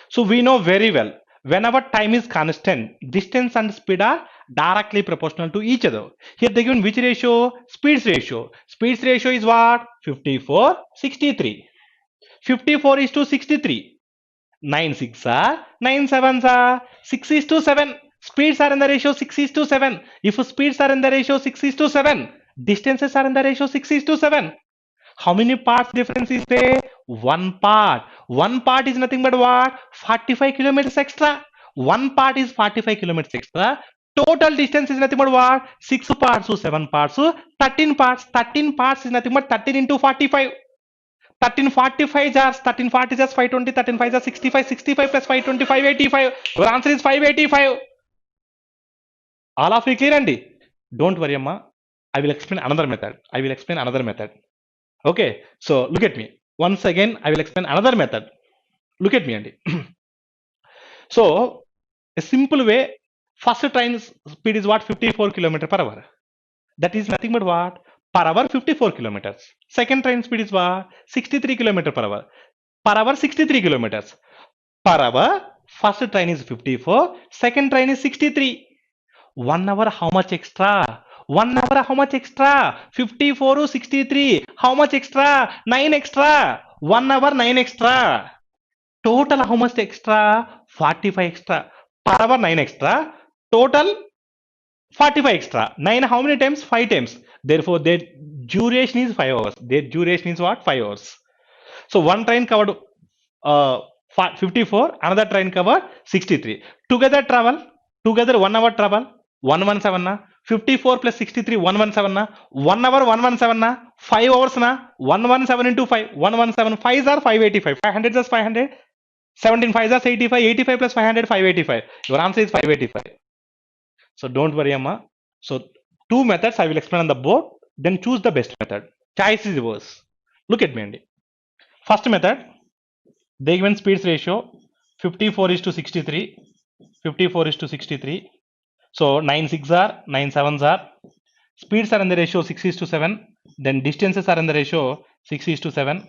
A: So we know very well, whenever time is constant, distance and speed are directly proportional to each other. Here they given which ratio? Speeds ratio. Speeds ratio is what? 54, 63. 54 is to 63. 9 6 are, 9 7 are, 6 is to 7. Speeds are in the ratio 6 is to 7. If speeds are in the ratio 6 is to 7, distances are in the ratio 6 is to 7. How many parts difference is there? One part. One part is nothing but what? 45 kilometers extra. One part is 45 kilometers extra. Total distance is nothing but what? 6 parts, so 7 parts, so 13 parts. 13 parts is nothing but 13 into 45. 13 45 jars, 13 40 jars 520, 13 5 jars 65, 65 plus 525, 85. Your answer is 585. All of you clear, Andy? Don't worry, Amma. I will explain another method. I will explain another method. Okay, so look at me. Once again, I will explain another method. Look at me, Andy. So, a simple way, first train speed is what? 54 km per hour. That is nothing but what? Per hour 54 kilometers. Second train speed is what? 63 km per hour. Per hour 63 kilometers. Per hour, first train is 54, second train is 63. 1 hour, how much extra? 1 hour, how much extra? 54 to 63. How much extra? 9 extra. 1 hour, 9 extra. Total, how much extra? 45 extra. Per hour, 9 extra. Total, 45 extra. 9, how many times? 5 times. Therefore, their duration is 5 hours. Their duration is what? 5 hours. So, one train covered 54, another train covered 63. Together travel, together 1 hour travel. 117 na, 54 plus 63 117 na, 1 hour 117 na, 5 hours na, 117 into 5 117, 5s are 585, 500 is 500, 17 5s are 85, 85 plus 500 585. Your answer is 585. So don't worry, Amma. So two methods I will explain on the board, then choose the best method. Choice is yours. Look at me, Andy. First method, they given speeds ratio 54 is to 63, 54 is to 63. So 9 6 are, 9 7s are. Speeds are in the ratio 6 is to 7. Then distances are in the ratio 6 is to 7.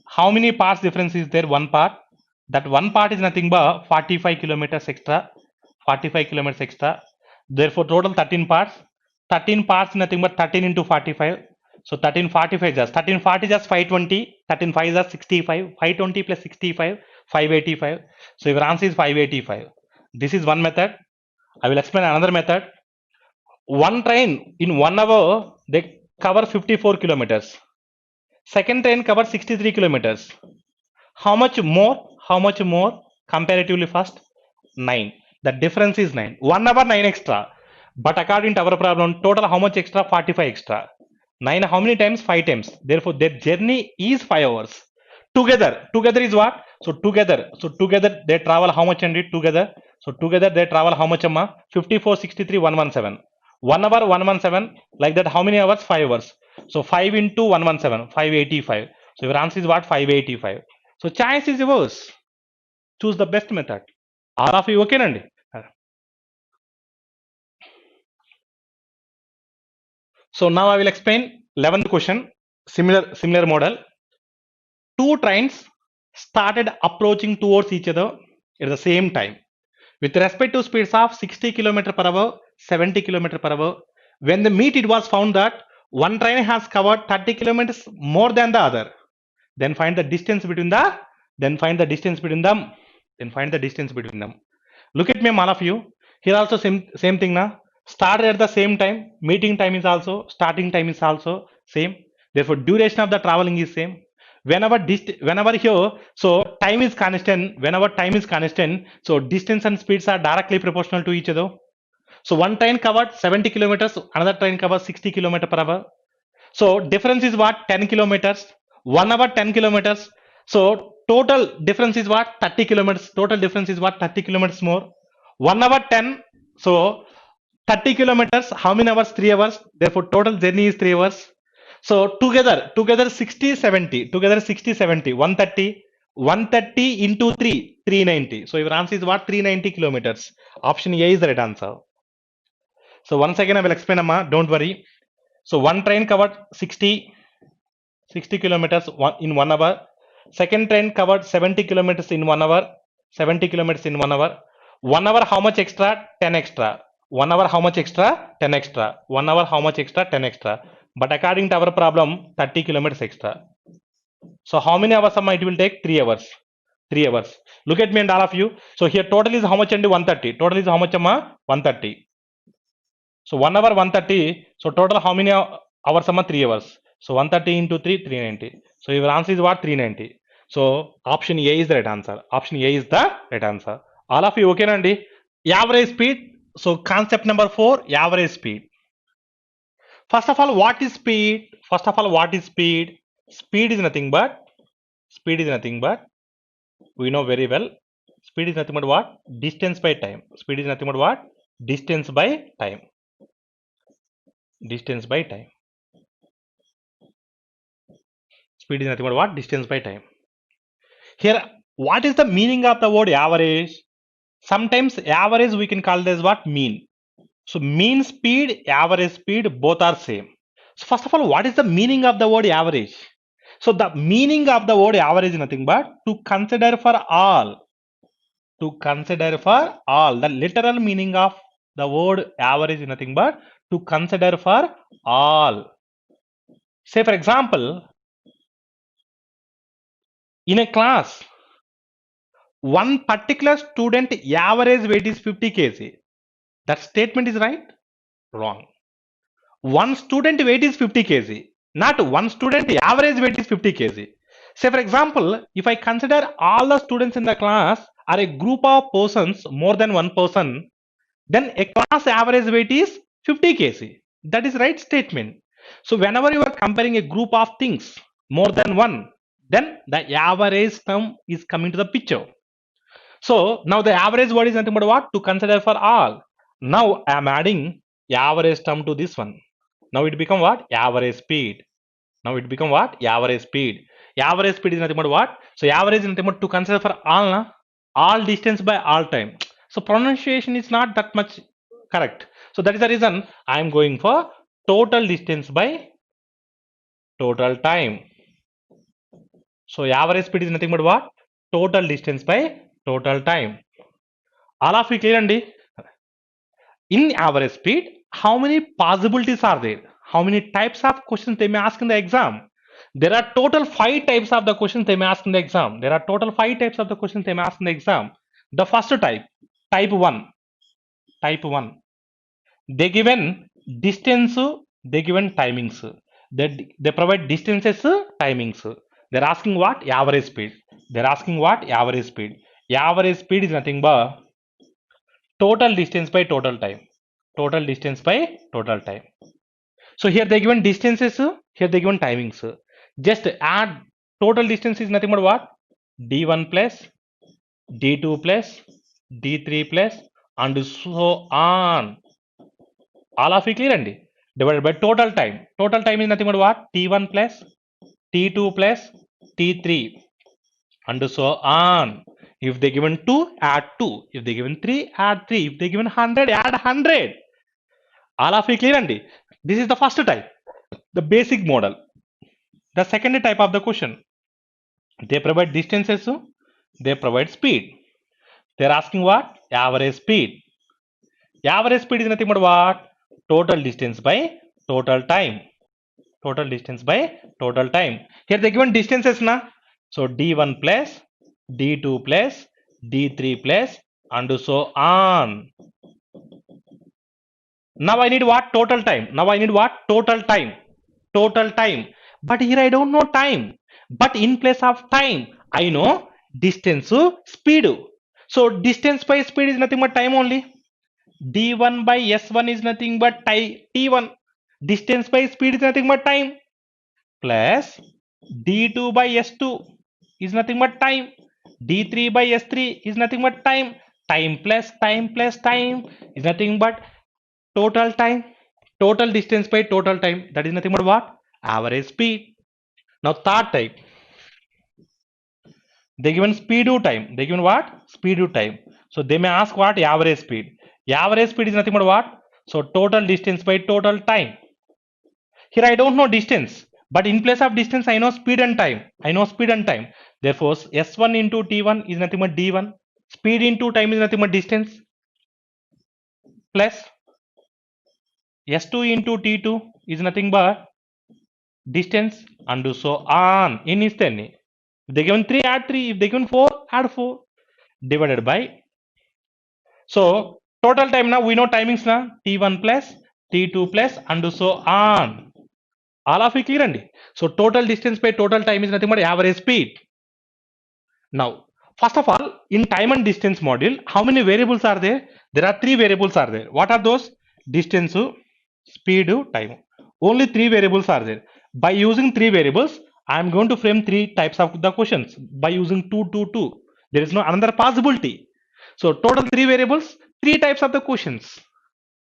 A: How many parts difference is there? One part. That one part is nothing but 45 kilometers extra. 45 kilometers extra. Therefore total 13 parts. 13 parts nothing but 13 into 45. So 13 45 just 13 40 just 520. 13 5 just 65. 520 plus 65 585. So your answer is 585. This is one method. I will explain another method. One train in 1 hour they cover 54 kilometers. Second train covers 63 kilometers. How much more? How much more comparatively first? 9. The difference is 9. 1 hour 9 extra. But according to our problem, total how much extra? 45 extra. 9 how many times? 5 times. Therefore their journey is 5 hours. Together is what? So together they travel how much, and together? So together they travel how much, Amma? 54 63 117. 1 hour 117, like that how many hours? 5 hours. So 5 into 117, 585. So your answer is what? 585. So choice is yours. Choose the best method. All of you okay nandi? So now I will explain 11th question. Similar model. Two trains started approaching towards each other at the same time with respect to speeds of 60 km per hour, 70 km per hour. When they meet, it was found that one train has covered 30 kilometers more than the other. Then find the distance between the. Then find the distance between them. Then find the distance between them. Look at me, all of you. Here also same thing now. Started at the same time. Meeting time is also. Starting time is also same. Therefore, duration of the traveling is same. Whenever here, so time is constant. Whenever time is constant, so distance and speeds are directly proportional to each other. So one train covered 70 kilometers, another train covers 60 kilometers per hour. So difference is what? 10 kilometers. 1 hour 10 kilometers. So total difference is what? 30 kilometers. Total difference is what? 30 kilometers more. 1 hour 10. So 30 kilometers. How many hours? 3 hours. Therefore total journey is 3 hours. So together 60 70. Together 60 70. 130. 130 into 3. 390. So your answer is what? 390 kilometers. Option A is the right answer. So once again I will explain, Amma. Don't worry. So one train covered 60 kilometers in 1 hour. Second train covered 70 kilometers in 1 hour. 70 kilometers in 1 hour. 1 hour how much extra? 10 extra. 1 hour how much extra? 10 extra. 1 hour how much extra? 10 extra. But according to our problem, 30 kilometers extra. So how many hours it will take? 3 hours. 3 hours. Look at me and all of you. So here total is how much? And 130. Total is how much, Amma? 130. So 1 hour 130. So total how many hours, Amma? 3 hours. So 130 into 3, 390. So your answer is what? 390. So option A is the right answer. Option A is the right answer. All of you okay, Nandi? Average speed. So concept number 4, average speed. First of all, what is speed? First of all, what is speed? Speed is nothing but we know very well. Speed is nothing but what? Distance by time. Speed is nothing but what? Distance by time. Distance by time. Speed is nothing but what? Distance by time. Here, what is the meaning of the word average? Sometimes average we can call it as what? Mean. So mean speed, average speed, both are same. So first of all, what is the meaning of the word average? So the meaning of the word average is nothing but to consider for all. To consider for all. The literal meaning of the word average is nothing but to consider for all. Say for example, in a class, one particular student average weight is 50 kg. That statement is right? Wrong. One student weight is 50 kg. Not one student average weight is 50 kg. Say for example, if I consider all the students in the class are a group of persons, more than one person, then a class average weight is 50 kg. That is right statement. So whenever you are comparing a group of things, more than one, then the average term is coming to the picture. So now the average word is nothing but what? To consider for all. Now I am adding average term to this one. Now it become what? Average speed. Now it become what? Average speed. Average speed is nothing but what? So average is nothing but to consider for all, na? All distance by all time. So pronunciation is not that much correct. So that is the reason I am going for total distance by total time. So average speed is nothing but what? Total distance by total time. All of you clear, Andy? In average speed, how many possibilities are there? How many types of questions they may ask in the exam? There are total 5 types of the questions they may ask in the exam. There are total 5 types of the questions they may ask in the exam. The first type, type 1. Type 1. They given distance, they given timings. They provide distances, timings. They're asking what? Average speed. They're asking what? Average speed. Average speed is nothing but total distance by total time. Total distance by total time. So here they given distances, here they given timings. Just add total distance is nothing but what? D1 plus D2 plus D3 plus and so on. All of it clear and divided by total time. Total time is nothing but what? T1 plus T2 plus T3 and so on. If they given 2, add 2. If they given 3, add 3. If they given 100, add 100. All of it clear and this is the first type, the basic model. The second type of the question, they provide distances, they provide speed. They're asking what? Average speed. Average speed is nothing but what? Total distance by total time. Total distance by total time. Here they given distances na. So d1 plus d2 plus d3 plus and so on. Now I need what? Total time. Now I need what? Total time. Total time. But here I don't know time. But in place of time, I know distance, speed. So distance by speed is nothing but time only. d1 by s1 is nothing but t1. Distance by speed is nothing but time. Plus d2 by s2 is nothing but time. d3 by s3 is nothing but time. Time plus time plus time is nothing but total time. Total distance by total time, that is nothing but what? Average speed. Now third type, they given speed to time. They given what? Speed to time. So they may ask what? Average speed. Average speed is nothing but what? So total distance by total time. Here I don't know distance, but in place of distance I know speed and time. I know speed and time. Therefore s1 into t1 is nothing but d1. Speed into time is nothing but distance plus s2 into t2 is nothing but distance and so on. In is 10. If they given 3, add 3. If they given 4, add 4. Divided by. So total time now we know timings now. T1 plus T2 plus and so on. All of it clear and so total distance by total time is nothing but average speed. Now first of all, in time and distance module, how many variables are there? There are 3 variables are there. What are those? Distance, speed, time. Only 3 variables are there. By using 3 variables, I am going to frame 3 types of the questions by using 2 2 2. There is no another possibility. So total 3 variables, 3 types of the questions.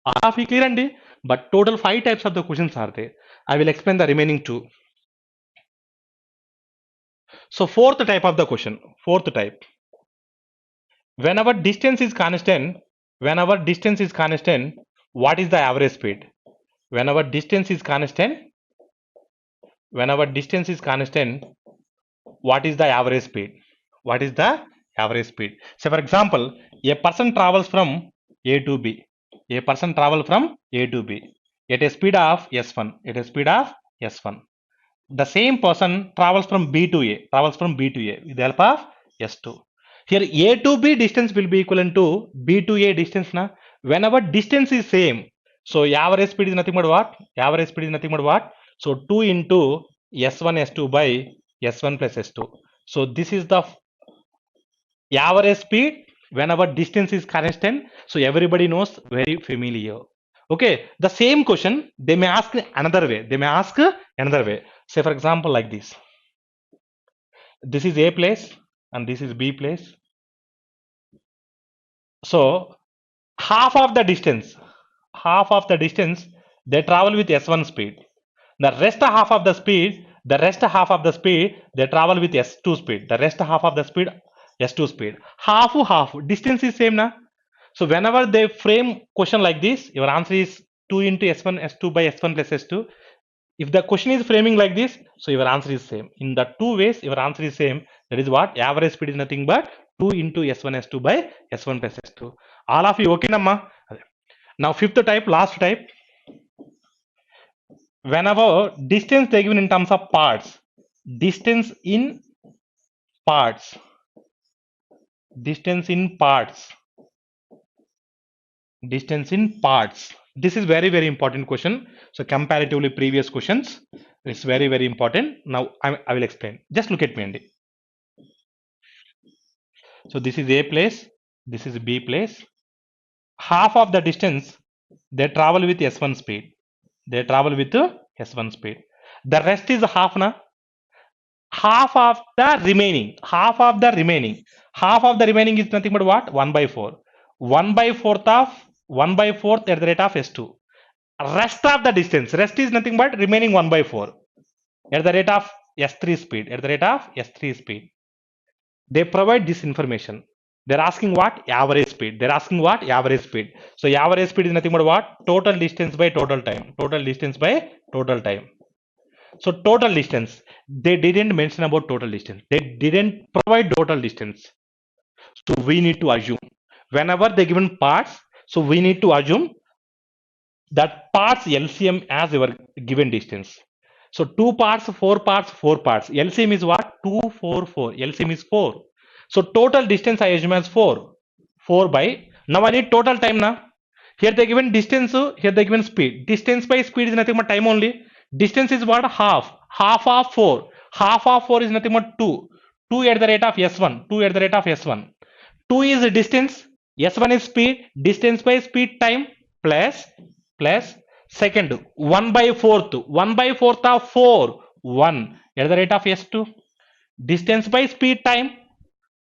A: All of it clear and but total 5 types of the questions are there. I will explain the remaining 2. So fourth type of the question, fourth type. Whenever distance is constant, what is the average speed? Whenever distance is constant, what is the average speed? What is the average speed? So for example, a person travels from A to B. A person travels from A to B at a speed of s1. At a speed of s1. The same person travels from B to A. With the help of s2. Here A to B distance will be equivalent to B to A distance na. Whenever distance is same, so average speed is nothing but what? Average speed is nothing but what? So 2 into s1 s2 by s1 plus s2. So this is the average speed whenever distance is constant. So everybody knows, very familiar. Okay, the same question they may ask another way. Say for example like this. This is A place and this is B place. So half of the distance they travel with s1 speed. The rest half of the speed they travel with s2 speed. The rest half of the speed s2 speed. Half distance is same na. So whenever they frame question like this, your answer is 2 into s1 s2 by s1 plus s2. If the question is framing like this, so your answer is same. In the 2 ways your answer is same. That is what? Average speed is nothing but 2 into s1 s2 by s1 plus s2. All of you okay namma? Now fifth type, last type. Whenever distance they given in terms of parts, distance in parts, this is very very important question. So comparatively previous questions, it's very very important. Now I will explain. Just look at me Andy. So this is A place, this is B place. Half of the distance they travel with s1 speed. The rest is half na. Half of the remaining is nothing but what? 1 by 4. 1 by 4th at the rate of s2. rest of the distance. Rest is nothing but remaining 1 by 4 at the rate of S3 speed. At the rate of S3 speed. They provide this information. They're asking what? Average speed. They're asking what? Average speed. So average speed is nothing but what? Total distance by total time. Total distance by total time. So total distance. They didn't mention about total distance. They didn't provide total distance. So we need to assume. Whenever they given parts, so we need to assume that parts LCM as our given distance. So 2 parts, 4 parts, 4 parts. LCM is what? 2, 4, 4. LCM is 4. So total distance I assume as 4. 4 by. Now I need total time now. Here they given distance, here they given speed. Distance by speed is nothing but time only. Distance is what? Half. Half of 4. Half of 4 is nothing but 2. 2 at the rate of S1. 2 at the rate of S1. 2 is the distance. S1 is speed. Distance by speed time plus second 1 by 4th. 1 by 4th of 4. 1 at the rate of S2. Distance by speed time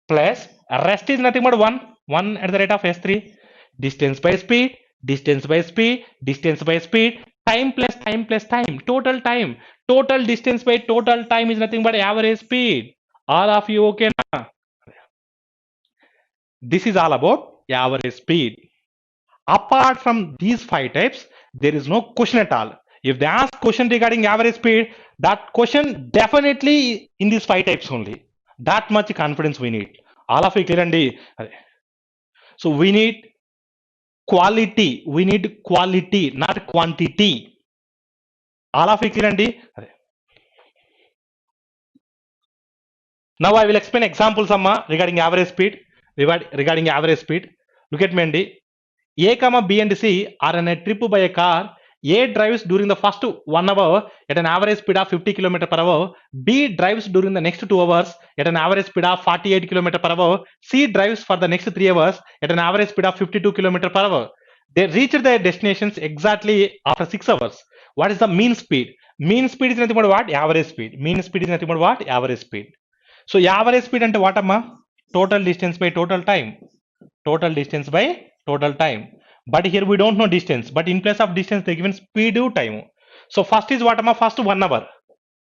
A: plus rest is nothing but 1. 1 at the rate of S3. Distance by speed, distance by speed, distance by speed, time plus time plus time, total time. Total distance by total time is nothing but average speed. All of you okay now? This is all about average speed. Apart from these 5 types, there is no question at all. If they ask question regarding average speed, that question definitely in these 5 types only. That much confidence we need. All of you clear and so we need quality. We need quality, not quantity. All of you clear and now I will explain examples amma regarding average speed. Regarding average speed, look at me Andy. A comma B and C are on a trip by a car. A drives during the first 1 hour at an average speed of 50 km per hour. B drives during the next 2 hours at an average speed of 48 km per hour. C drives for the next 3 hours at an average speed of 52 km per hour. They reach their destinations exactly after 6 hours. What is the mean speed? Mean speed is nothing but what? Average speed. Mean speed is nothing but what? Average speed. So average speed ante what amma? Total distance by total time. Total distance by total time. But here we don't know distance, but in place of distance they given speed to time. So first is what amma? First 1 hour.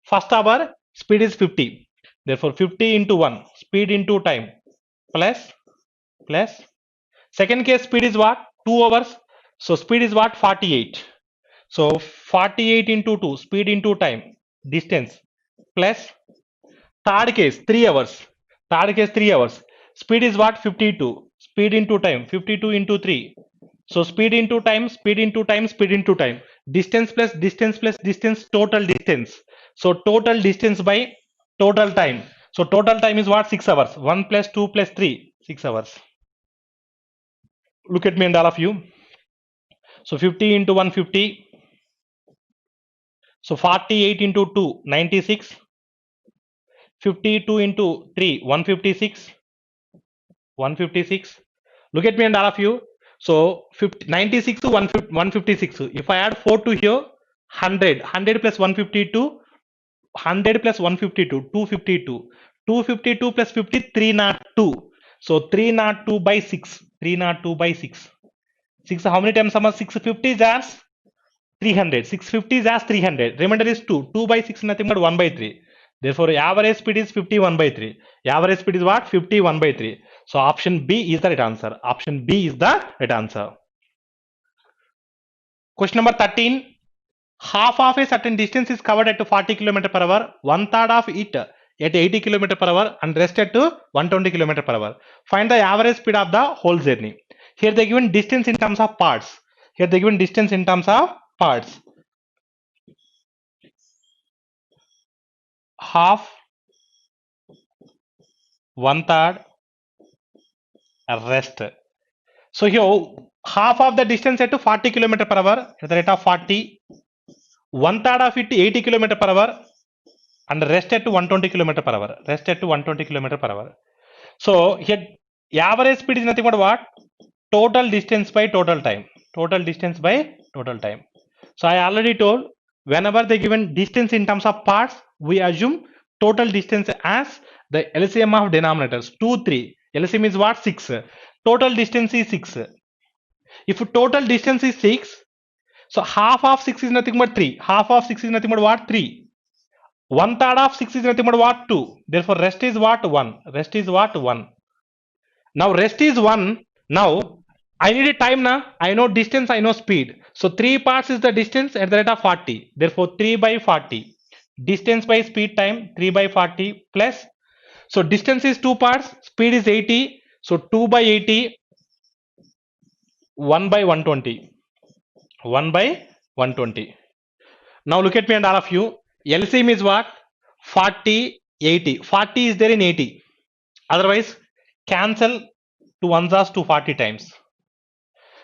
A: First hour speed is 50. Therefore 50 into 1 speed into time plus second case speed is what? 2 hours. So speed is what? 48. So 48 into 2 speed into time distance plus third case 3 hours. Third case 3 hours. Speed is what? 52. Speed into time 52 into 3. So speed into time, speed into time, speed into time. Distance plus distance plus distance, total distance. So total distance by total time. So total time is what? 6 hours. 1 plus 2 plus 3. 6 hours. Look at me and all of you. So 50 into 150. So 48 into 2, 96. 52 into 3, 156. 156. Look at me and all of you. So 96 to 156. If I add 4 to here, 100. 100 plus 152. 100 plus 152, 252. 252 plus 50, 302. So 302 by 6. 302 by 6. 6 how many times? 650 is as 300. 650 is as 300. Remainder is 2. 2 by 6 nothing but 1 by 3. Therefore, average speed is 51 by 3. Average speed is what? 51 by 3. So option B is the right answer. Option B is the right answer. Question number 13. Half of a certain distance is covered at 40 km per hour. 1/3 of it at 80 km per hour and rest at 120 km per hour. Find the average speed of the whole journey. Here they given distance in terms of parts. Here they given distance in terms of parts. Half, 1/3, rest. So here half of the distance at 40 km per hour at the rate of 40. 1/3 of it 80 km per hour and rest at 120 km per hour. Rest at 120 km per hour. So here average speed is nothing but what? Total distance by total time. Total distance by total time. So I already told whenever they given distance in terms of parts, we assume total distance as the LCM of denominators 2, 3. LCM is what? 6. Total distance is 6. If total distance is 6, So half of 6 is nothing but 3. Half of 6 is nothing but what? 3. 1/3 of 6 is nothing but what? 2. Therefore, rest is what? 1. Rest is what? 1. Now, rest is 1. Now, I need a time now. I know distance, I know speed. So, 3 parts is the distance at the rate of 40. Therefore, 3 by 40. Distance by speed time 3 by 40 plus. So, distance is 2 parts. Speed is 80. So, 2 by 80. 1 by 120. 1 by 120. Now look at me and all of you. LCM is what? 40, 80. 40 is there in 80. Otherwise, cancel to ones as to 40 times.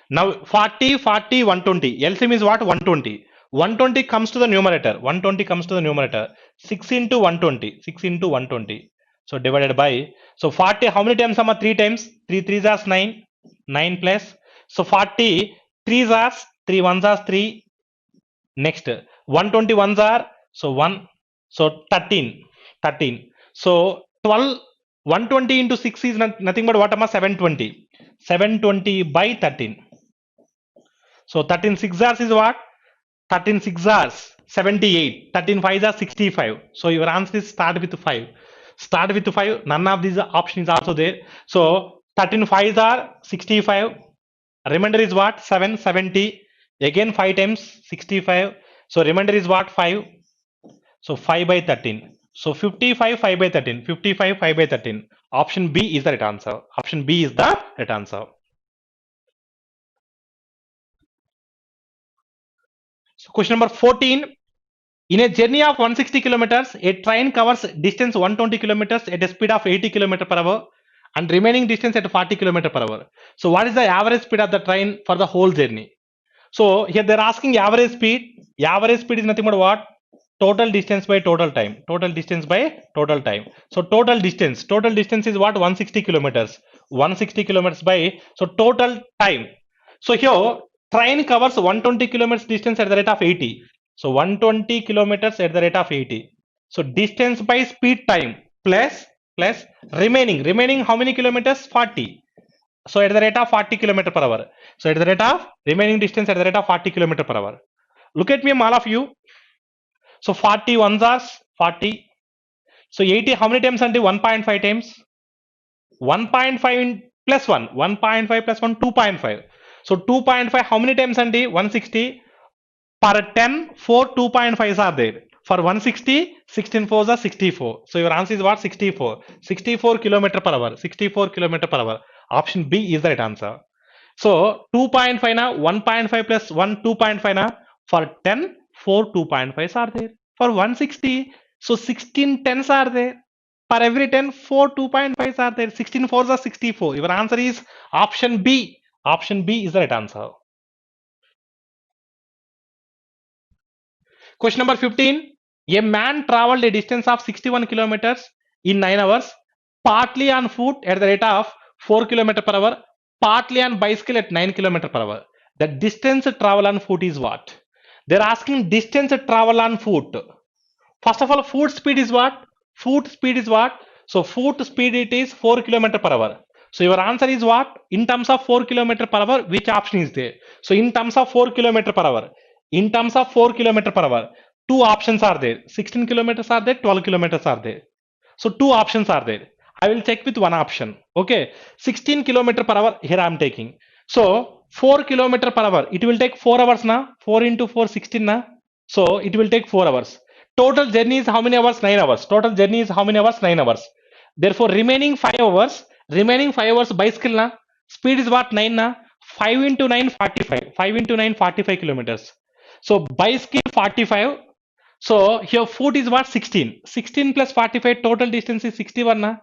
A: Now 40, 40, 120. LCM is what? 120. 120 comes to the numerator. 120 comes to the numerator. 6 into 120. 6 into 120. So divided by. So 40, how many times? 3 times. 3 3s are 9. 9 plus. So 40, 3s are 3 1s are 3. Next 121s are so 1, so 13. So 12, 120 into 6 is nothing but what? 720. 720 by 13. So 13 6 hours is what? 13 6 hours 78. 13 5 are 65. So your answer is start with 5. Start with 5. None of these options is also there. So 13 5 are 65. Remainder is what? 7 70. Again 5 times 65. So remainder is what? 5. So 5 by 13. So 55 5 by 13. 55 5 by 13. Option B is the right answer. Option B is the right answer. So question number 14. In a journey of 160 kilometers, a train covers distance 120 kilometers at a speed of 80 km per hour and remaining distance at 40 km per hour. So what is the average speed of the train for the whole journey? So here they're asking average speed. Average speed is nothing but what? Total distance by total time. Total distance by total time. So total distance. Total distance is what? 160 kilometers. 160 kilometers by. So total time. So here train covers 120 kilometers distance at the rate of 80. So 120 kilometers at the rate of 80. So distance by speed time plus remaining how many kilometers? 40. So at the rate of 40 km per hour. So at the rate of remaining distance at the rate of 40 km per hour. Look at me, all of you. So 40 ones are 40. So 80 how many times? And 1.5 times. 1.5 plus 1. 1.5 plus 1, 2.5. So 2.5 how many times? And 160. Per 10, 4 2.5s are there. For 160, 16 4s are 64. So your answer is what? 64. 64 km per hour. 64 km per hour. Option B is the right answer. So 2.5 na 1.5 plus 1 2.5 na for 10 4 2.5s are there. For 160, so 16 10s are there. For every 10 4 2.5s are there. 16 4s are 64. Your answer is option B. Option B is the right answer. Question number 15. A man traveled a distance of 61 kilometers in 9 hours, partly on foot at the rate of 4 km per hour, partly on bicycle at 9 km per hour. The distance travel on foot is what? They're asking distance travel on foot. First of all, foot speed is what? Foot speed is what? So foot speed it is 4 km per hour. So your answer is what? In terms of 4 km per hour, which option is there? So in terms of 4 km per hour, in terms of 4 km per hour, two options are there. 16 kilometers are there, 12 kilometers are there. So two options are there. I will check with one option. Okay, 16 km per hour here I am taking. So 4 km per hour, it will take 4 hours now. 4 into 4, 16 now. So it will take 4 hours. Total journey is how many hours? 9 hours. Total journey is how many hours? 9 hours. Therefore, remaining 5 hours, bicycle na. Speed is what? 9 na. 5 into 9, 45. 5 into 9, 45 kilometers. So bicycle 45. So here foot is what? 16. 16 plus 45, total distance is 61 na.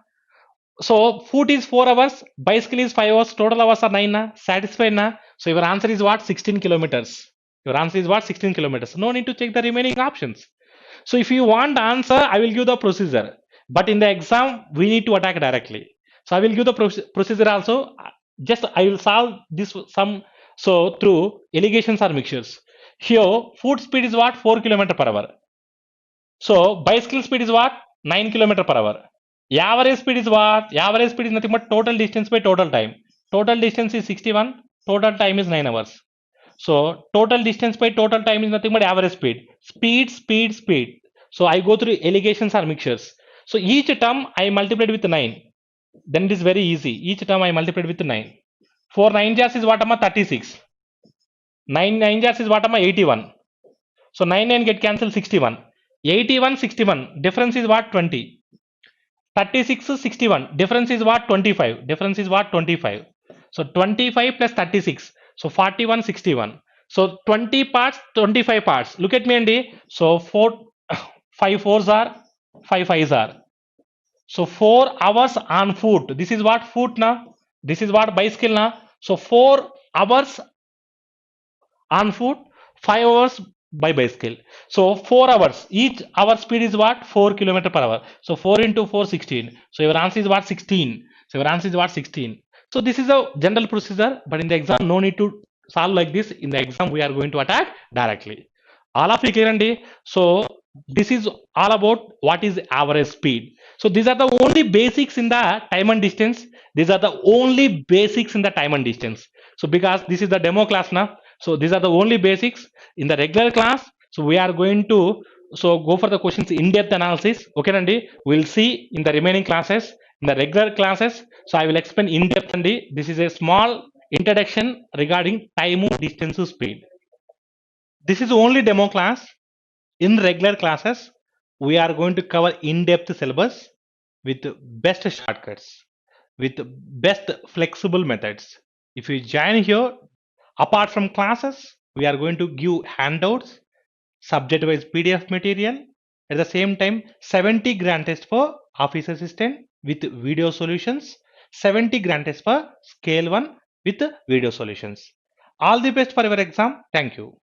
A: So foot is 4 hours, bicycle is 5 hours, total hours are 9 na. Satisfied na. So your answer is what? 16 kilometers. Your answer is what? 16 kilometers. No need to check the remaining options. So if you want the answer, I will give the procedure. But in the exam, we need to attack directly. So I will give the procedure also. Just I will solve this sum. So through allegations or mixtures. Here, foot speed is what? 4 km per hour. So bicycle speed is what? 9 km per hour. Average speed is what? Average speed is nothing but total distance by total time. Total distance is 61. Total time is 9 hours. So total distance by total time is nothing but average speed. Speed. So I go through allegations or mixtures. So each term I multiplied with 9. Then it is very easy. Each term I multiplied with 9. 4 9 jars is what, 36. 9 9 jars is what, 81. So 9 9 get cancelled, 61. 81 61. Difference is what, 20. 36 61. Difference is what, 25. Difference is what, 25. So 25 plus 36. So 41 61. So 20 parts, 25 parts. Look at me, Andy. So 4 5 fours are 5 fives are. So 4 hours on foot. This is what, foot na. This is what, bicycle na. So 4 hours on foot, 5 hours by bicycle. So 4 hours. Each hour speed is what, 4 kilometer per hour. So 4 into 4 16. So your answer is what, 16. So your answer is what, 16. So this is a general procedure, but in the exam no need to solve like this. In the exam we are going to attack directly. All of you clear, Andy? So this is all about what is average speed. So these are the only basics in the time and distance. These are the only basics in the time and distance. So because this is the demo class now, so these are the only basics. In the regular class, so we are going to go for the questions in-depth analysis. Okay, Andy? We'll see in the remaining classes. In the regular classes, so I will explain in-depth, Andy. This is a small introduction regarding time, distance, speed. This is only demo class. In regular classes, we are going to cover in-depth syllabus with best shortcuts, with best flexible methods. If you join here, apart from classes, we are going to give handouts, subject-wise PDF material. At the same time, 70 grand test for Office Assistant with video solutions, 70 grand test for Scale 1 with video solutions. All the best for your exam. Thank you.